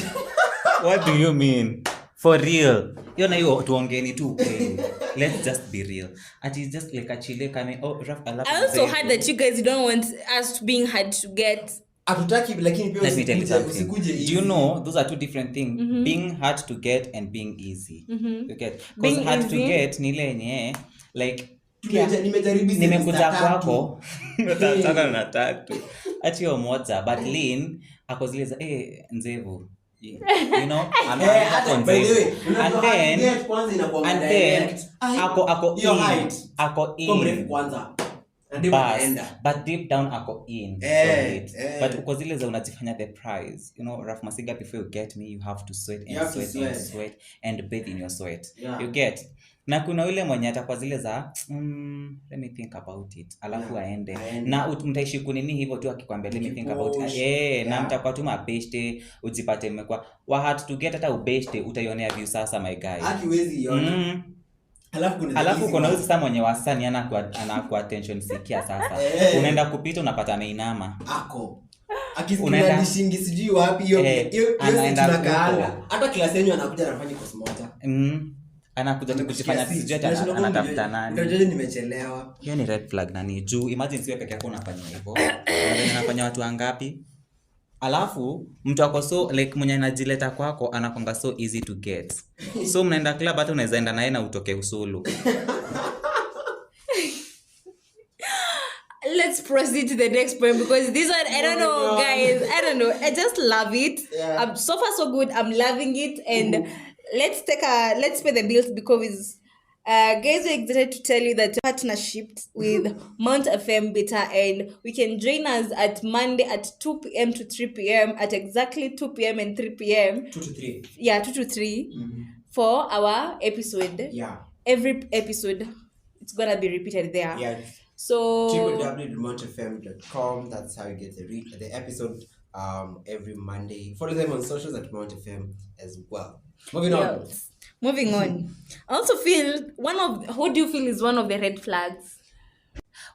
Speaker 1: What do you mean? For real. Hiyo tuongeeni tu kweli. Let's just be real. Ati just like a chile coming. Ralph,
Speaker 2: I also heard that you guys don't want us being hard to get.
Speaker 3: Atutaki lakini pia usikuje easy.
Speaker 1: Do you know those are two different things? Being hard to get and being easy. You get? Because hard to get ni ile yenye like nimekuja kwako na tatu ati hiyo moja but lean ako zile za nzevu, you know, and then ako in
Speaker 3: kwanza
Speaker 1: but deep down ako in but uko zile za unajifanya the prize, you know. Ralph Masiga, before you get me you have to sweat and bathe in your sweat, you get. Na kuna yule mwenye atakuwa zile za let me think about it alafu aende na mtaishi kunini hivyo tu akikwambia let me think about it na mtakuwa tu mabeshte ujipate mmekuwa wa hard to get, hata ubeshte utaionea view sasa my guy
Speaker 3: hakiwezi iona.
Speaker 1: Alafu kuna huyu sasa mwenye wasani anakuwa attention sikia sasa unaenda kupita unapata ameinama
Speaker 3: ako akisikia nishingi sijui wapi hiyo tunakaa hata class yenu anakuja anafanya course moja
Speaker 1: anakuja kujifanya sijui anatafuta nani.
Speaker 3: Ndio nimechelewa.
Speaker 1: Hiyo ni red flag nani juu imagine sio peke yako unafanya hivyo. Unafanya watu wangapi? alafu mtu ako so like mwenye anajileta kwako anakonga so easy to get. So mnaenda club hata unaweza enda naye na utoke usulu.
Speaker 2: Let's proceed to the next point because this one, I don't know, guys. I don't know. I just love it.
Speaker 3: Yeah.
Speaker 2: So far so good. I'm loving it. And let's pay the bills because guys, we're excited to tell you that partnership with Mount FM Beta, and we can join us at Monday at 2 p.m. to 3 p.m. at exactly 2 p.m. and 3 p.m.
Speaker 3: 2 to 3.
Speaker 2: Yeah, 2 to 3 for our episode.
Speaker 3: Yeah.
Speaker 2: Every episode, it's gonna be repeated there.
Speaker 3: Yeah.
Speaker 2: So
Speaker 3: www.mountfm.com. That's how you get the episode every Monday. Follow them on socials at Mount FM as well. Moving on.
Speaker 2: I also feel what do you feel is one of the red flags?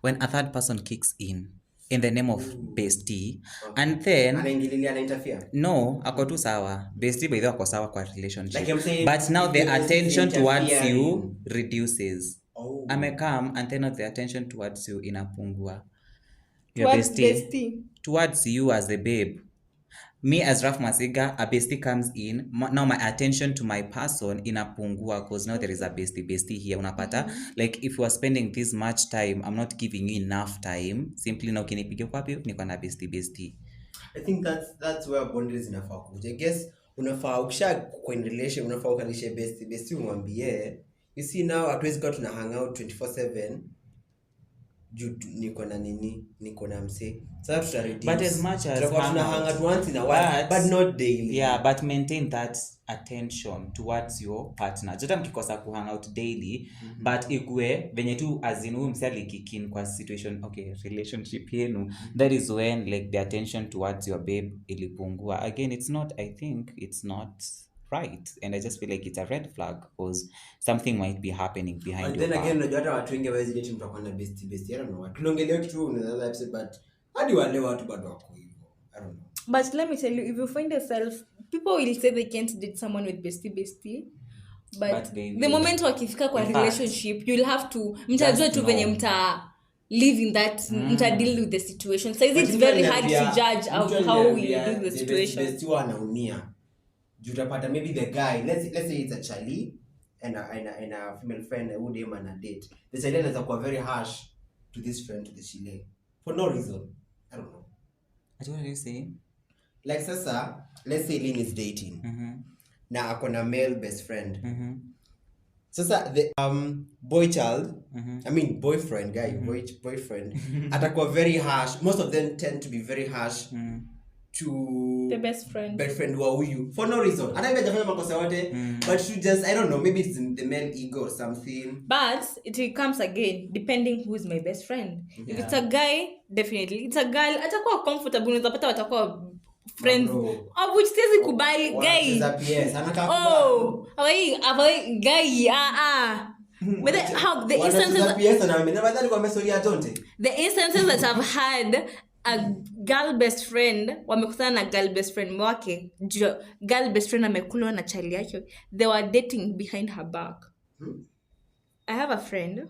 Speaker 1: When a third person kicks in the name of bestie, and then
Speaker 3: interfere.
Speaker 1: No, ako tu sawa. Bestie by the way ako sawa kwa relationship.
Speaker 3: Like I'm saying,
Speaker 1: but now the attention towards
Speaker 3: interfering.
Speaker 1: you reduces.
Speaker 3: Oh.
Speaker 1: Amekam and then the attention towards you inapungua. Your
Speaker 2: Towards bestie.
Speaker 1: Towards you as the babe. Me as Ralph Masiga, a bestie comes in. Now my attention to my person inapungua because now there is a bestie here. Unapata? Like if you are spending this much time, I'm not giving you enough time. Simply now ukinipigia kwa wapi niko na bestie.
Speaker 3: I think that's where boundaries inafaa kuja. I guess unafaa ukisha kwa in relation unafaa ukalishe bestie umwambie. You see now hatuwezi kwa tuna hang out 24/7. Niko na mse. Sasa tutareduce.
Speaker 1: But as much as
Speaker 3: tuna hang out once in a while, but not daily.
Speaker 1: Yeah, but maintain that attention towards your partner. Jota mkikosa ku hang out daily, but ikue venye tu as in huyu mse alikikin kwa situation, okay, relationship yenu, that is when like the attention towards your babe ilipungua. Again, I think it's not right, and I just feel like it's a red flag because something might be happening behind
Speaker 3: and
Speaker 1: your
Speaker 3: then
Speaker 1: back.
Speaker 3: again unajua hata watu wengi hawezi date mtu akona bestie. I don't know. Tulongelea kitu unaweza episode but hadi wale watu bado wako hivyo. I don't know.
Speaker 2: But let me tell you, if you find yourself, people will say they can't date someone with bestie. But the moment wakifika kwa relationship, you'll have to mtajua tu venye live in that, deal with the situation. So it's very hard to judge how we deal with the situation.
Speaker 3: Bestie wanaumia. Jutapata maybe the guy, let's say it's a Charlie and a female friend who they man a date. The Charlie is very harsh to this friend, to the Chile, for no reason. I don't know.
Speaker 1: What are you saying?
Speaker 3: Like sasa, let's say Lynn is dating. Na akona male best friend. Sasa the boy child, I mean boyfriend guy, boyfriend, atakuwa very harsh. Most of them tend to be very harsh. To
Speaker 2: the best friend
Speaker 3: wa huyu for no reason. Hata hivi hajafanya makosa yote, but you just, I don't know, maybe it's in the male ego or something.
Speaker 2: But it comes again depending who is my best friend. If it's a guy, definitely. It's a girl, atakuwa comfortable, unapata watakuwa friends. Which says kubali guy. Awai guy. Whether how the instances that I've had a girl best friend wamekutana na girl best friend wake, girl best friend amekulwa na chali yake, they were dating behind her back. I have a friend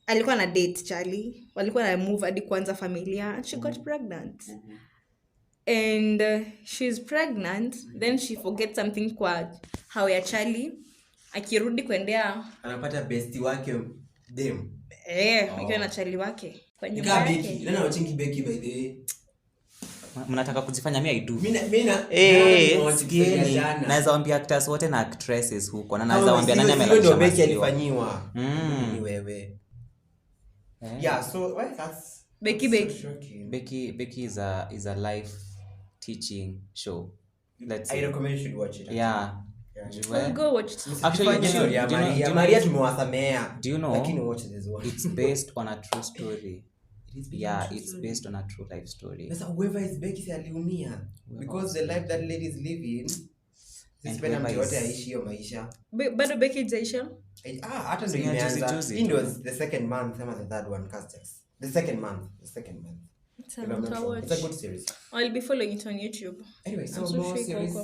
Speaker 2: alikuwa na date chali, walikuwa na move hadi kwanza familia, and she got pregnant. And she's pregnant, then she forgets something kwa how ya chali akirudi kuendea
Speaker 3: anapata bestie wake dem
Speaker 2: akiwa na chali wake kwa nyumba
Speaker 3: yake. Nana watching Becky by the way.
Speaker 1: Mnataka kujifanya mimi I do.
Speaker 3: Mimi
Speaker 1: naweza waambia actors wote na actresses huko na naweza waambia nani amelalisha
Speaker 3: Becky alifanyiwa. Ni wewe. Yeah, so why that's
Speaker 1: Becky is a life teaching show.
Speaker 3: I recommend you should watch it.
Speaker 1: Yeah.
Speaker 2: Well, go watch it.
Speaker 1: Actually,
Speaker 3: Maria tumewasamea.
Speaker 1: Do you know?
Speaker 3: Lakini watch this one.
Speaker 1: It's based on a true story. It's based on a true life story.
Speaker 3: Sasa whoever is Becky si aliumia because the life that lady is living sipenda mtu yote aishi hiyo maisha.
Speaker 2: Bado Becky jaisha?
Speaker 3: Hata ndio imeanza. It was the second month ama the third one Castex. The second month. It's a good series.
Speaker 2: I'll be following it on YouTube.
Speaker 3: Anyway, so more series.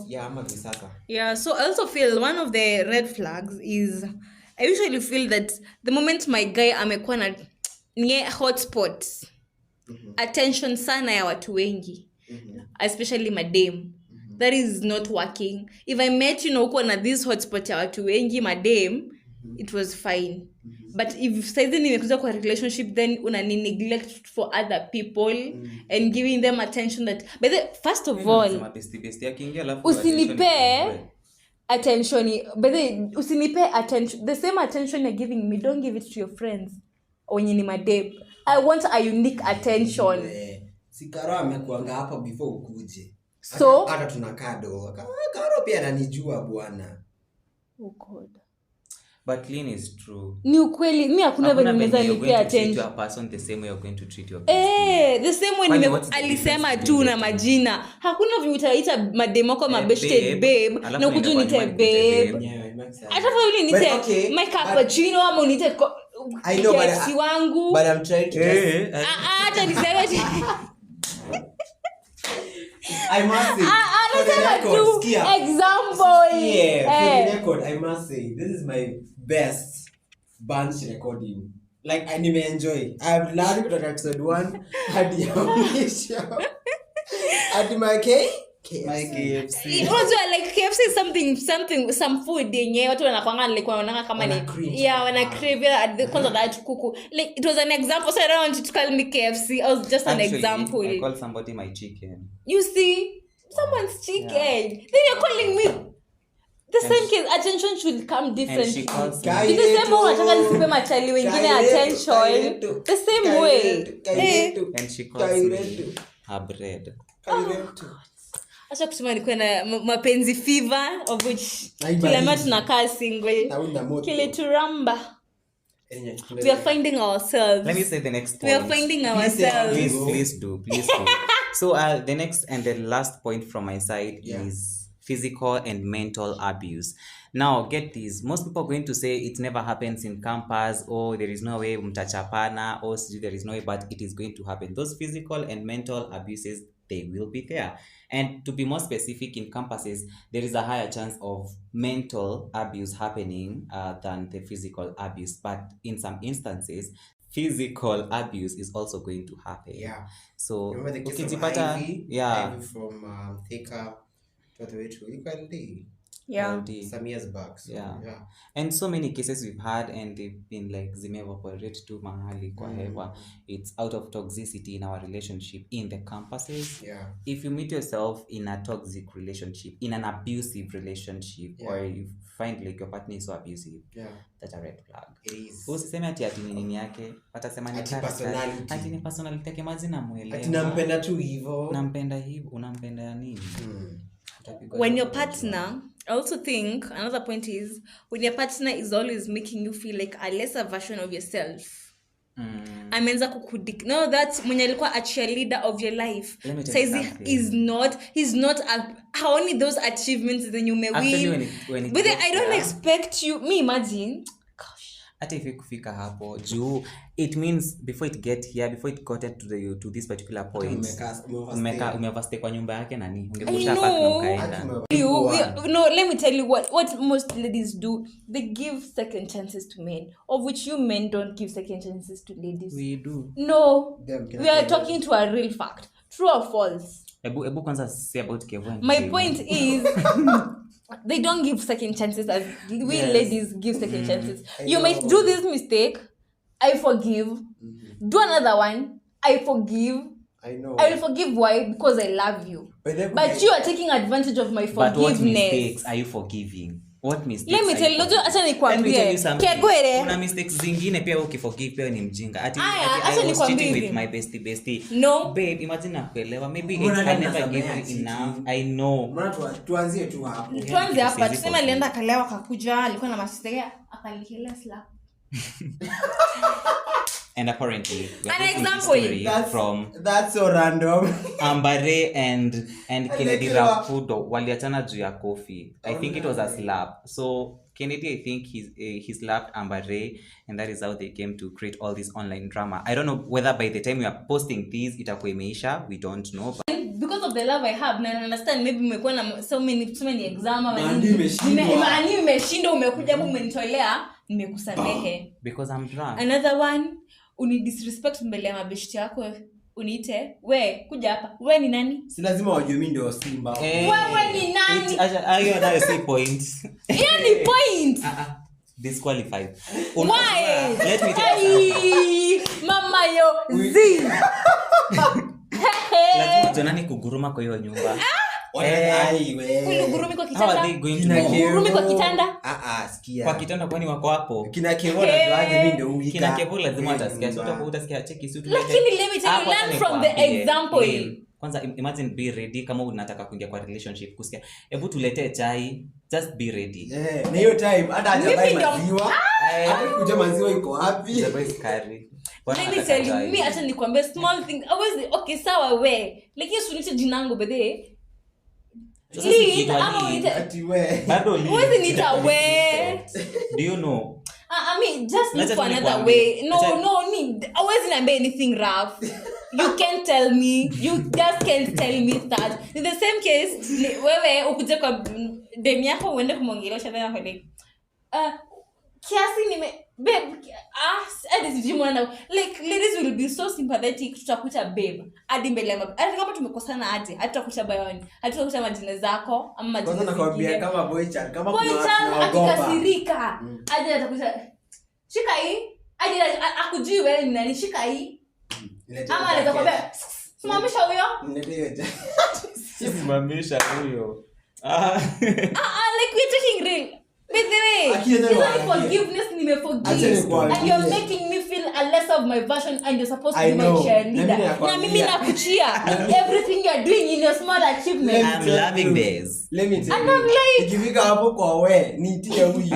Speaker 2: Yeah, so I also feel one of the red flags is I usually feel that the moment my guy amekuwa na nye hotspots, attention sana ya watu wengi. especially madam. That is not working. If I met you uko na this hotspot ya watu wengi madam, it was fine. But if saizi nimekuja kwa relationship, then unani neglect for other people and giving them attention that, but first of all, usinipe attention, but usinipe attention, the same attention you're giving me, don't give it to your friends when you madam. I want a unique attention.
Speaker 3: Sikaro amekuanga hapa before ukuje.
Speaker 2: So
Speaker 3: hata tunakaa dogo. Karo pia ananijua bwana.
Speaker 2: Oh God.
Speaker 1: But Lynn is true.
Speaker 2: Ni ukweli, mimi hakuna venye nimeza nipea attention.
Speaker 1: To a person the same way you're going to treat your
Speaker 2: the same way alisema tu na majina. Hakuna venye utaita mademo kwa mabeshte babe na kuju nite babe. Hata vile nite my cappuccino ama unite
Speaker 3: I know
Speaker 2: but
Speaker 3: I'm trying to
Speaker 2: hata niseme
Speaker 3: I must say,
Speaker 2: example.
Speaker 3: For the record, I must say, this is my best bunch recording. Like, I enjoy. I've learned from episode 1 hadi ya mwisho. Hadi my KFC.
Speaker 2: Also, like KFC is some food yenye watu wanakwanga kama ni wana crave at kwanza that kuku. Like it was an example, so I don't want you to call me KFC. I was just an example.
Speaker 1: I call somebody my chicken.
Speaker 2: You see, someone's chicken. Then you're calling me the same case. Attention should come differently. The same way unataka nisipe machali wengine attention. The same way.
Speaker 1: And she calls me her bread.
Speaker 2: Acha kusema niko na mapenzi fever of which kila mtu tunakaa single. Kile turamba. We are finding ourselves.
Speaker 1: Let me say the next point.
Speaker 2: We are finding ourselves.
Speaker 1: Please do. So the next and the last point from my side is physical and mental abuse. Now get this. Most people are going to say it never happens in campus, or there is no way mtachapana, or there is no way, but it is going to happen. Those physical and mental abuses, they will be there. And to be more specific, in campuses, there is a higher chance of mental abuse happening than the physical abuse. But in some instances, physical abuse is also going to happen.
Speaker 3: Yeah.
Speaker 1: So,
Speaker 3: remember the case of Ivy? Ivy from Thika to the way to some years back. So, yeah.
Speaker 1: And so many cases we've had, and they've been like zimeevaporate tu mahali kwa hewa. It's out of toxicity in our relationship in the campuses.
Speaker 3: Yeah.
Speaker 1: If you meet yourself in a toxic relationship, in an abusive relationship, or you find like your partner is so abusive, that's a red flag.
Speaker 3: It is.
Speaker 1: Usiseme ati nini yake, atasema ni
Speaker 3: personality.
Speaker 1: Ati ni personality yake mazina muelewa.
Speaker 3: Ati nampenda tu hivyo.
Speaker 1: Nampenda hivyo, unampenda ya nini?
Speaker 2: When your partner, I also think another point is when your partner is always making you feel like a lesser version of yourself. Amenza kukudik. No, that's mwenye alikuwa a cheerleader of your life. Says he's not only those achievements that you may win. But I don't expect you. Me imagine.
Speaker 1: Hata if kufika hapo juu, it means before it got to this particular point, umevastay kwa nyumba yake nani ungekusha pack na ukaenda.
Speaker 2: No, let me tell you what most ladies do. They give second chances to men, of which you men don't give second chances to ladies.
Speaker 1: We do.
Speaker 2: No, we are talking to a real fact. True or false?
Speaker 1: Ebu kwanza say about Kevin.
Speaker 2: My point is they don't give second chances as we ladies give second chances. You might do this mistake, I forgive. Do another one, I forgive.
Speaker 3: I know.
Speaker 2: I will forgive. Why? Because I love you. But you are taking advantage of my forgiveness.
Speaker 1: But what mistakes are you forgiving? What mistakes?
Speaker 2: Let me tell you. Acha nikwambie. Kegwere.
Speaker 1: Kuna mistakes zingine pia ukiforgive pia ni mjinga. Ati I was cheating with my bestie.
Speaker 2: No.
Speaker 1: Babe, imagine nakuelewa. Maybe I never gave you enough. I know.
Speaker 3: Tuanzie tu hapo.
Speaker 2: Tuanze hapa. Tuseme alienda kalewa kakuja, alikuwa na mashtaka, akalihelea slap.
Speaker 1: And apparently,
Speaker 2: an example
Speaker 3: that's so random.
Speaker 1: Ambare and Kennedy Rapudo waliachana juu ya coffee. I think it was a slap. So Kennedy, I think he slapped Ambare, and that is how they came to create all this online drama. I don't know whether by the time we are posting these itakuwa imeisha. We don't know. But
Speaker 2: because of the love I have, na understand maybe umekuwa na so many exams. Imeshinda umekuja hapo umenitolea, nimekusamehe.
Speaker 1: Because I'm drunk.
Speaker 2: Another one, uni disrespect mbele ya mabeshti yako uniite we kuja hapa we ni nani?
Speaker 3: Si lazima wajue mimi ndio Simba.
Speaker 2: Wewe ni nani?
Speaker 1: Ayo that is point.
Speaker 2: Ni point.
Speaker 1: Disqualified.
Speaker 2: Why?
Speaker 1: Let me tell you.
Speaker 2: Mama yo zi.
Speaker 1: Lazima tunani kuguruma kwa hiyo nyumba.
Speaker 2: Kulugurumi kwa kitanda.
Speaker 1: How are they going to
Speaker 2: Gurumi kwa kitanda?
Speaker 3: Sikia.
Speaker 1: Kwa kitanda kwani wako hapo?
Speaker 3: Kina Kevo na tuaje mimi ndio uika.
Speaker 1: Kina Kevo lazima atasikia. Sio utasikia cheki suit.
Speaker 2: Lakini let me tell you, learn from the example.
Speaker 1: Kwanza imagine be ready kama unataka kuingia kwa relationship kusikia. Hebu tuletee chai, just be ready.
Speaker 3: Na hiyo time hata hajabai maziwa. Hata kuja maziwa iko wapi?
Speaker 1: Jabai skari.
Speaker 2: Let me tell you, me acha nikwambie small things. Always okay sawa we. Like you sunite jinangu bede. Where's nita way?
Speaker 1: Do you know?
Speaker 2: I mean, just look for another way. No need. Always not anything, Ralph. You can't tell me. You just can't tell me that. In the same case, wewe ukuje kwa demi yako uende kumongelesha tena kwa like kiasi nime babe like ladies will be so sympathetic tutakuta babe hadi mbele ya hata kama tumekosana aje hatutakuta bayoni hatutakuta majina zako ama majina
Speaker 3: kwanza nakwambia kama boychan kama
Speaker 2: kuna akikasirika aje atakuta shika hii aje akujui wewe ni nani shika hii ama anaweza kwambia simamisha huyo
Speaker 1: simamisha huyo
Speaker 2: like we're taking real. By the way, forgiveness forgive. And you're making me feel a less of my version and you're supposed to be my cheerleader. Na mimi nakuchia everything you're doing in your small achievements.
Speaker 1: I'm loving this.
Speaker 3: Let me tell
Speaker 2: you. And I'm like,
Speaker 3: ikifika hapo kwa we nitie huyo.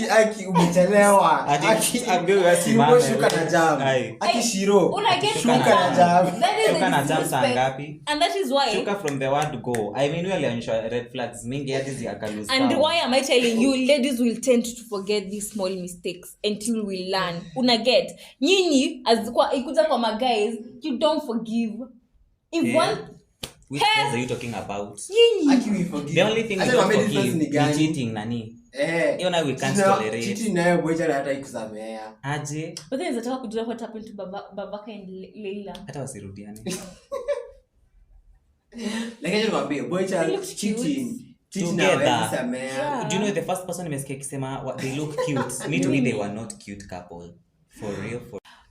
Speaker 3: Aki umechelewa. Aki ambiwa simame. Shuka na jam. Aki shiro. Shuka na jam.
Speaker 1: Shuka na jam saa ngapi?
Speaker 2: And that is why.
Speaker 1: Shuka from the word go. I mean really anaonyesha red flags mingi hadi zikakalose.
Speaker 2: And why am I telling you, ladies will tend to forget these small mistakes until we learn. Unaget. Nyinyi as kwa ikuja kwa ma guys, you don't forgive. If one
Speaker 1: which guys are you talking about?
Speaker 3: Actually we forgive.
Speaker 1: The only thing we don't forgive is cheating nani. You know we can't tolerate.
Speaker 3: Cheating nayo boychan hata ikusamea.
Speaker 1: Aje.
Speaker 2: But then nataka kujua what happened to Babaka and Leila.
Speaker 1: Hata wasirudiane.
Speaker 3: Like I just be boychan cheating.
Speaker 1: Together. Yeah. Do you know the first person nimesikia kisema they look cute? Me to me they were not cute couple. For real.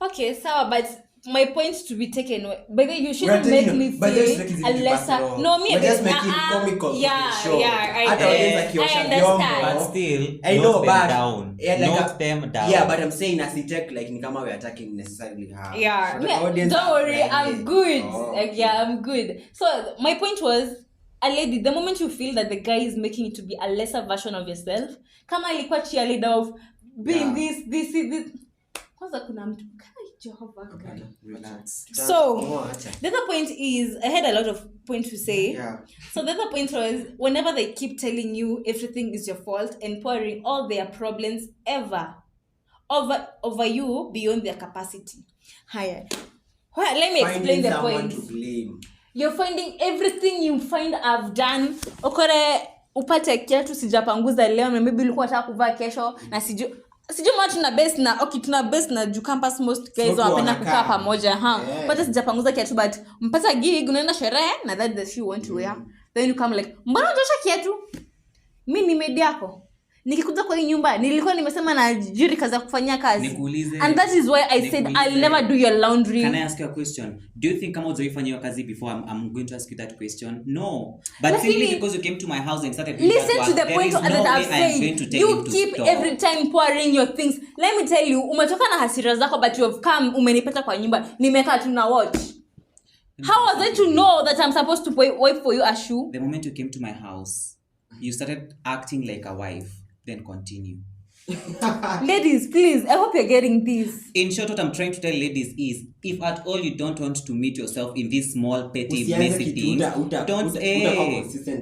Speaker 2: Okay, so but my point to be taken, but you shouldn't make me feel a lesser. No, me
Speaker 3: just make it comical.
Speaker 2: I
Speaker 1: understand. But still,
Speaker 3: I know,
Speaker 1: but down. Note them down.
Speaker 3: Yeah, but I'm saying as it take like ni kama we attacking necessarily her.
Speaker 2: Yeah, don't worry, I'm good. I'm good. So my point was, a lady, the moment you feel that the guy is making it to be a lesser version of yourself, kama alikuwa cheerleader of being this. Kwanza kuna mtu Jehovah.
Speaker 1: Relax.
Speaker 2: So the other point is, I had a lot of points to say.
Speaker 3: Yeah.
Speaker 2: So the other point was, whenever they keep telling you everything is your fault and pouring all their problems ever over you beyond their capacity. Higher. Well, let me explain the point. You're finding everything you find I've done. Okore upate kiatu sijapanguza leo na maybe ulikuwa unataka kuvaa kesho na sijui mwa tuna base na juu campus most guys wanapenda kukaa pamoja but sijapanguza kiatu but mpata gig unaenda sherehe na that's the shoe you want to wear then you come like mbona unatosha kiatu mimi ni maid yako nikikuja kwa hii nyumba nilikuwa nimesema na jiri kaza kufanyia kazi
Speaker 1: nikuulize
Speaker 2: and that is why I said I'll never do your laundry.
Speaker 1: Can I ask you a question? Do you think kama uzoifanya hiyo kazi before I'm going to ask you that question? No, but simply because you came to my house and started doing
Speaker 2: listen
Speaker 1: that
Speaker 2: to the point that I've said you keep every time pouring your things. Let me tell you, umetoka na hasira zako but you have come umenipata kwa nyumba nimekaa tu na watch. How was I to know that I'm supposed to wipe for you a shoe?
Speaker 1: The moment you came to my house you started acting like a wife. Then continue.
Speaker 2: Ladies, please, I hope you're getting this.
Speaker 1: In short, what I'm trying to tell ladies is, if at all you don't want to meet yourself in this small, petty, messy thing, don't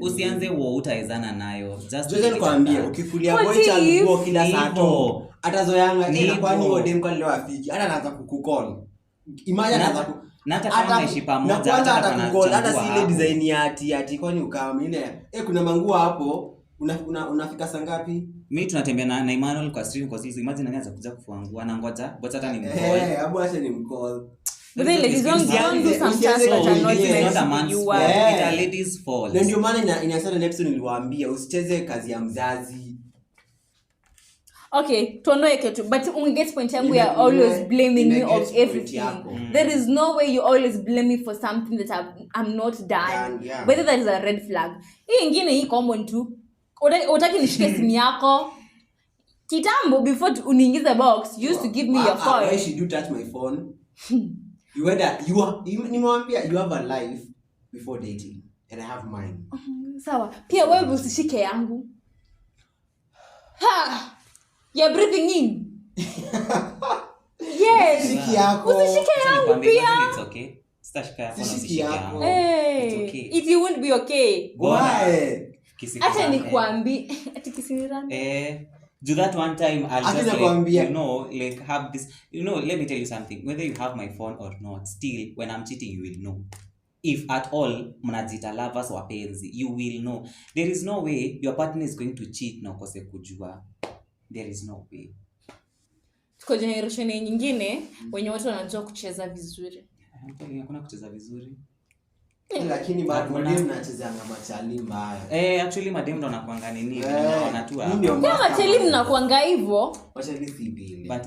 Speaker 1: usianze wo utaezana nayo. Just
Speaker 3: kuambia ukifulia boychan nguo kila saa to atazoyanga ina kwani wewe dem kwa leo afiki hata anaanza kukukol. Imagine anaanza
Speaker 1: hata kama ishi pamoja
Speaker 3: hata kukukol hata si ile design ya ati kwani ukawa ile kuna manguo hapo unafika saa ngapi
Speaker 1: Mimi tunatembea na Emmanuel kwa stream kwa sisi. Imagine anaanza kuja kufungua anangoja but hata ni mcall.
Speaker 3: Abu acha ni mcall.
Speaker 2: But then ladies don't do some tasks that are not
Speaker 1: It's not a
Speaker 2: meant
Speaker 1: man's
Speaker 2: to you.
Speaker 1: fault. It's a lady's fault.
Speaker 3: Ndio maana ina certain episode niliwaambia usicheze kazi ya mzazi.
Speaker 2: Okay, tuondoe kitu, but unget point yangu you are always blaming me of everything. There is no way you always blame me for something that I'm not done.
Speaker 3: Yeah.
Speaker 2: Whether that is a red flag. Hii ingine hii common tu. Utaki nishike simu yako. Kitambo before uniingize box, you used to give me your phone.
Speaker 3: Why should you touch my phone? You have a life before dating and I have mine.
Speaker 2: Sawa. Pia wewe usishike yangu. Ha! You're breathing in. Yes.
Speaker 3: Usishike yako.
Speaker 2: Usishike yangu pia.
Speaker 1: It's okay. Sitashika yako na usishike yangu.
Speaker 2: Hey.
Speaker 1: It's okay.
Speaker 2: It won't be okay.
Speaker 3: Why?
Speaker 2: Acha nikwambie ati kisinirani.
Speaker 1: Do that one time I'll
Speaker 3: Acha
Speaker 1: just
Speaker 3: nakwambia.
Speaker 1: like have this, let me tell you something, whether you have my phone or not, still when I'm cheating you will know. If at all mnajita lovers wapenzi, you will know. There is no way your partner is going to cheat na ukose kujua. There is no way.
Speaker 2: Tuko generation nyingine wenye watu wanajua kucheza vizuri.
Speaker 1: Hakuna kucheza vizuri.
Speaker 3: Lakini bado madem nacheza na machali mbaya.
Speaker 1: Actually madem ndo anakuanga nini? Wanaona tu hapo.
Speaker 2: Kama cheli mnakuanga hivyo.
Speaker 3: Machali si bile.
Speaker 1: But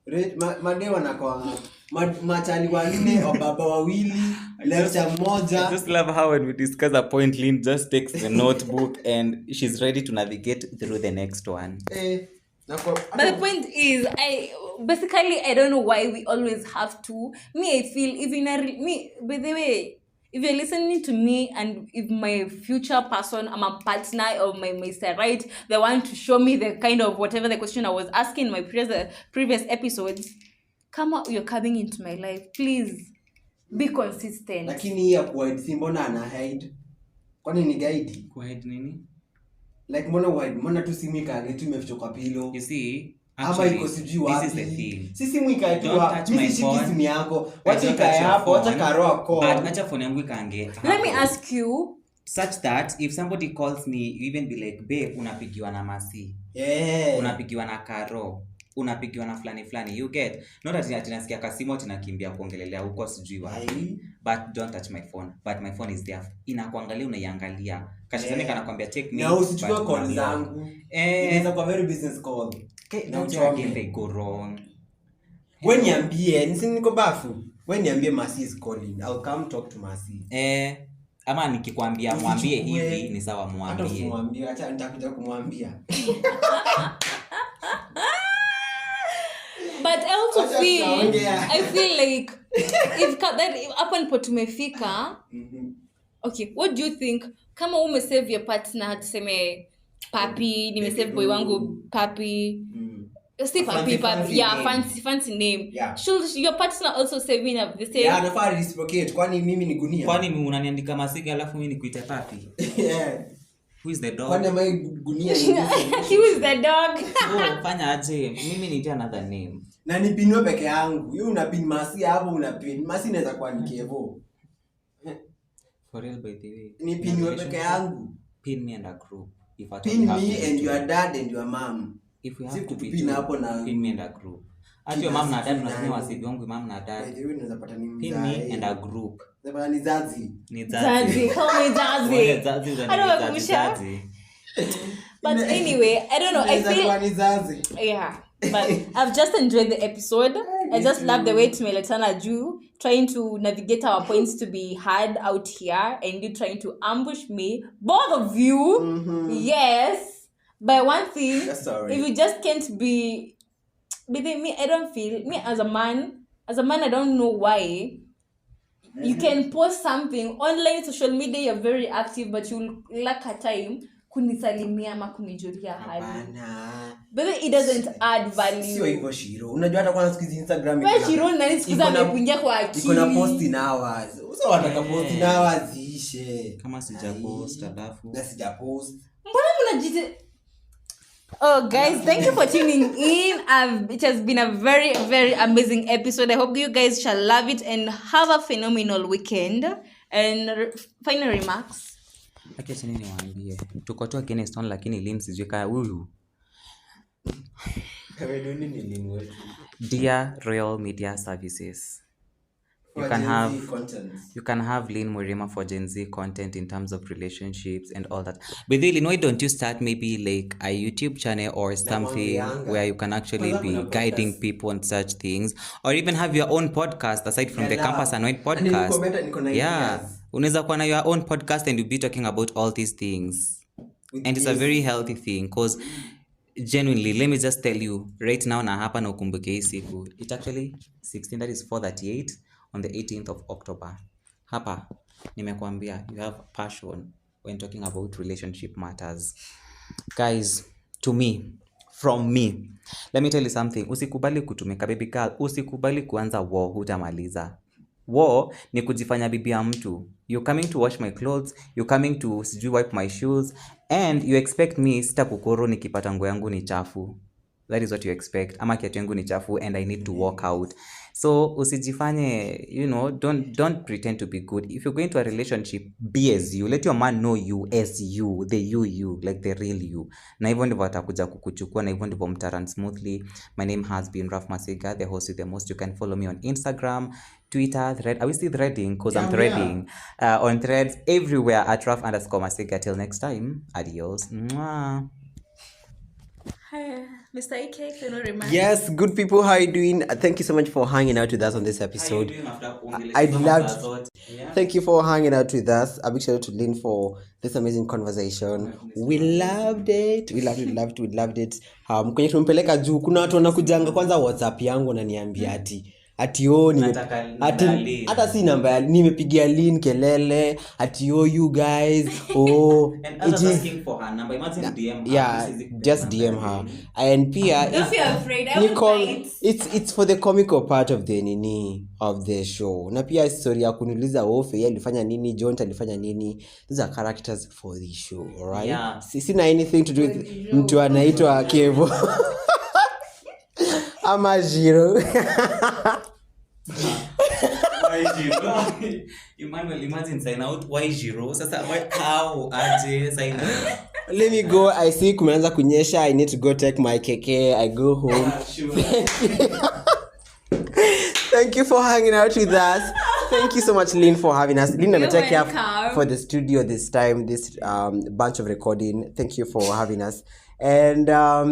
Speaker 1: rate
Speaker 3: madem wanakuanga machali wanne au baba wawili, lecture moja.
Speaker 1: I just love how when we discuss a point, Lynn just takes the notebook and she's ready to navigate through the next one.
Speaker 2: But the point is, I don't know why we always have to. Me, I feel by the way, if you're listening to me and if my future person, I'm a partner or my Mr. Right, they want to show me the kind of whatever the question I was asking in my previous episodes, come out, you're coming into my life. Please be consistent.
Speaker 3: Lakini hii ya kuhide si mbona ana hide? Kwani ni guide?
Speaker 1: Kuhide nini?
Speaker 3: Like mbona tu simu ikaange tu imefichwa kwa pillow.
Speaker 1: You see,
Speaker 3: actually, this is
Speaker 1: the thing.
Speaker 3: Sisi simu ikae
Speaker 1: mimi
Speaker 3: sishiki simu yako. Wacha ikae hapo, wacha karoa call.
Speaker 1: But acha phone yangu ikaange.
Speaker 2: Let me ask you,
Speaker 1: such that if somebody calls me, you even be like, babe, unapigiwa na Masi.
Speaker 3: Yeah.
Speaker 1: Unapigiwa na Karo. Unapigiwa na flani. You get. Not that nasikia kasimo tunakimbia kuongelelea huko sijui wapi. But don't touch my phone. But my phone is there. Inakuangalia unaiangalia. Kashizani kanakwambia take me.
Speaker 3: Na usichukue call zangu. Inaweza kuwa very business call.
Speaker 1: Now again they go wrong.
Speaker 3: When niambie, niko bafu. When niambie Masi is calling, I'll come talk to Masi.
Speaker 1: Ama nikikwambia mwambie hivi ni sawa mwambie.
Speaker 3: Hata kumwambia, acha nitakuja kumwambia.
Speaker 2: But I also feel like if that happen po tumefika. Okay, what do you think? Kama umesave your partner, tuseme papi, nimesave boy wangu papi. Say papi. Yeah, fancy name.
Speaker 3: Yeah.
Speaker 2: Should your partner also saving up the same?
Speaker 3: Yeah, nafaa reciprocate. Kwani mimi ni gunia?
Speaker 1: Kwani mimi unaniandika Masiga alafu mimi nikuite papi?
Speaker 3: Yeah.
Speaker 1: Who is the dog?
Speaker 3: Kwani mai gunia ni?
Speaker 2: Who is the dog?
Speaker 1: Fanya aje? Mimi ni another name.
Speaker 3: Na nipinwe peke yangu. Yeye unapin Masi hapo unapin. Masi inaweza kuwa ni Kevo.
Speaker 1: For real by the way.
Speaker 3: Nipinwe peke yangu.
Speaker 1: Pin me and a group.
Speaker 3: Pin me and your dad and your mom.
Speaker 1: If we have to be
Speaker 3: pin hapo na
Speaker 1: pin me and a group. Hata mom na dad tunasema wasibi wangu mom na dad.
Speaker 3: Wewe unaweza pata nini?
Speaker 1: Pin me and a group.
Speaker 3: Unaweza ni zazi.
Speaker 1: Ni zazi.
Speaker 2: Call me Zazi. I don't know
Speaker 1: Zazi.
Speaker 2: But anyway, I don't know. I feel
Speaker 3: ni zazi.
Speaker 2: yeah. But I've just enjoyed the episode. I just love the way tumeletana juu, trying to navigate our points to be heard out here, and you trying to ambush me, both of you. Yes. But one thing, if you just can't be me, I don't feel me as a man, I don't know why. You can post something online, social media, you're very active, but you lack a time kunisalimia ama kunijulia hali. But it doesn't add value.
Speaker 3: Sio hivyo Shiro. Unajua hata kwa siku Instagram
Speaker 2: wewe Shiro nani siku amekuingia kwa akili.
Speaker 3: Iko na post in hours. Uso wataka post in hours ziishe.
Speaker 1: Kama sijapost alafu.
Speaker 3: Na sijapost.
Speaker 2: Mbona mnajite? Oh guys, thank you for tuning in. It has been a very, very amazing episode. I hope you guys shall love it and have a phenomenal weekend. And final remarks.
Speaker 1: Acha chini niwaambie. Tuko tu against one lakini Lim sijui kaya huyu Dear Royal Media Services, you can have Lynn Murima for Gen Z content in terms of relationships and all that. But then, why don't you start maybe like a YouTube channel or something where you can actually be guiding people on such things, or even have your own podcast aside from the Campus Unwind podcast. Yeah, unaweza kuwa na your own podcast and you'll be talking about all these things, and it's a very healthy thing because genuinely, let me just tell you right now na hapa na ukumbuke hii siku. It's actually 16, that is 4:38 on the 18th of October. Hapa nimekuambia you have passion when talking about relationship matters. Guys, to me, from me, let me tell you something. Usikubali kutumika, baby girl. Usikubali kuanza war, hutamaliza. War ni kujifanya bibi ya mtu. You're coming to wash my clothes, you're coming to wipe my shoes, and you expect me sitakukoro nikipata nguo yangu ni chafu. That is what you expect. Ama kiatu yangu ni chafu and I need to walk out. So usijifanye, don't pretend to be good. If you're going to a relationship, be as you. Let your man know you as you, the you, like the real you. Na hivyo ndivyo atakuja kukuchukua, na hivyo ndivyo mtarun smoothly. My name has been Ralph Masiga, the host with the most. You can follow me on Instagram, Twitter, Thread. Are we still threading? Because I'm threading. On Threads, everywhere at Ralph_Masiga. Till next time, adios. Mwah.
Speaker 2: Hi, Mr. AK, can you remind?
Speaker 3: Yes, good people, how are you doing? Thank you so much for hanging out with us on this episode. I'd love. Thank you for hanging out with us. A big shout out to Lynn for this amazing conversation. We loved it. We loved it. Kwenye tumpeleka juu kuna watu wanakujanga kwanza WhatsApp yangu na niambia ati hata si namba nimepigia Lynn kelele ati you guys
Speaker 1: and others asking for her number. Imagine DM her.
Speaker 3: Yeah, just DM her. And pia
Speaker 2: don't feel afraid. I will bite.
Speaker 3: It's for the comical part of the show. Na pia story ya kuniuliza Ofe alifanya nini, John alifanya nini. These are characters for the show, all right?
Speaker 1: Yeah.
Speaker 3: Sina anything to do with mtu anaitwa Kevo. Ama Jiro.
Speaker 1: Why Jiro? Emmanuel, imagine sign out. Why Jiro? Sasa how aje sign out?
Speaker 3: Let me go. I see kumeanza kunyesha. I need to go take my keke. I go home.
Speaker 1: Yeah, sure.
Speaker 3: Thank you for hanging out with us. Thank you so much, Lynn, for having us. Lynn, I'm take care for the studio this time, this bunch of recording. Thank you for having us. And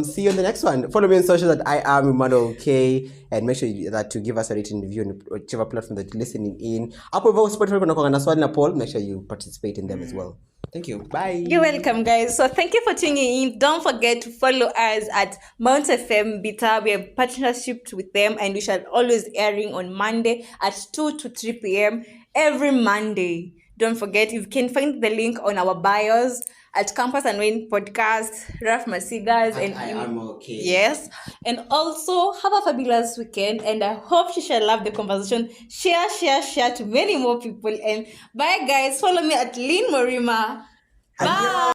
Speaker 3: see you on the next one. Follow me on social that I am Emmanuel Kay, and make sure that to give us a written review on whichever platform that you're listening in. Apple Voice, Spotify, na swali na poll. Make sure you participate in them as well. Thank you. Bye.
Speaker 2: You're welcome, guys. So thank you for tuning in. Don't forget to follow us at Mount FM Beta. We have partnership with them, and we shall always airing on Monday at 2 to 3 p.m. every Monday. Don't forget, you can find the link on our bios at Campus Unwind Podcast, Ralph Masiga's, and
Speaker 3: I am okay.
Speaker 2: Yes, and also have a fabulous weekend. And I hope you shall love the conversation. Share to many more people. And bye, guys. Follow me at Lynn Murima. Bye.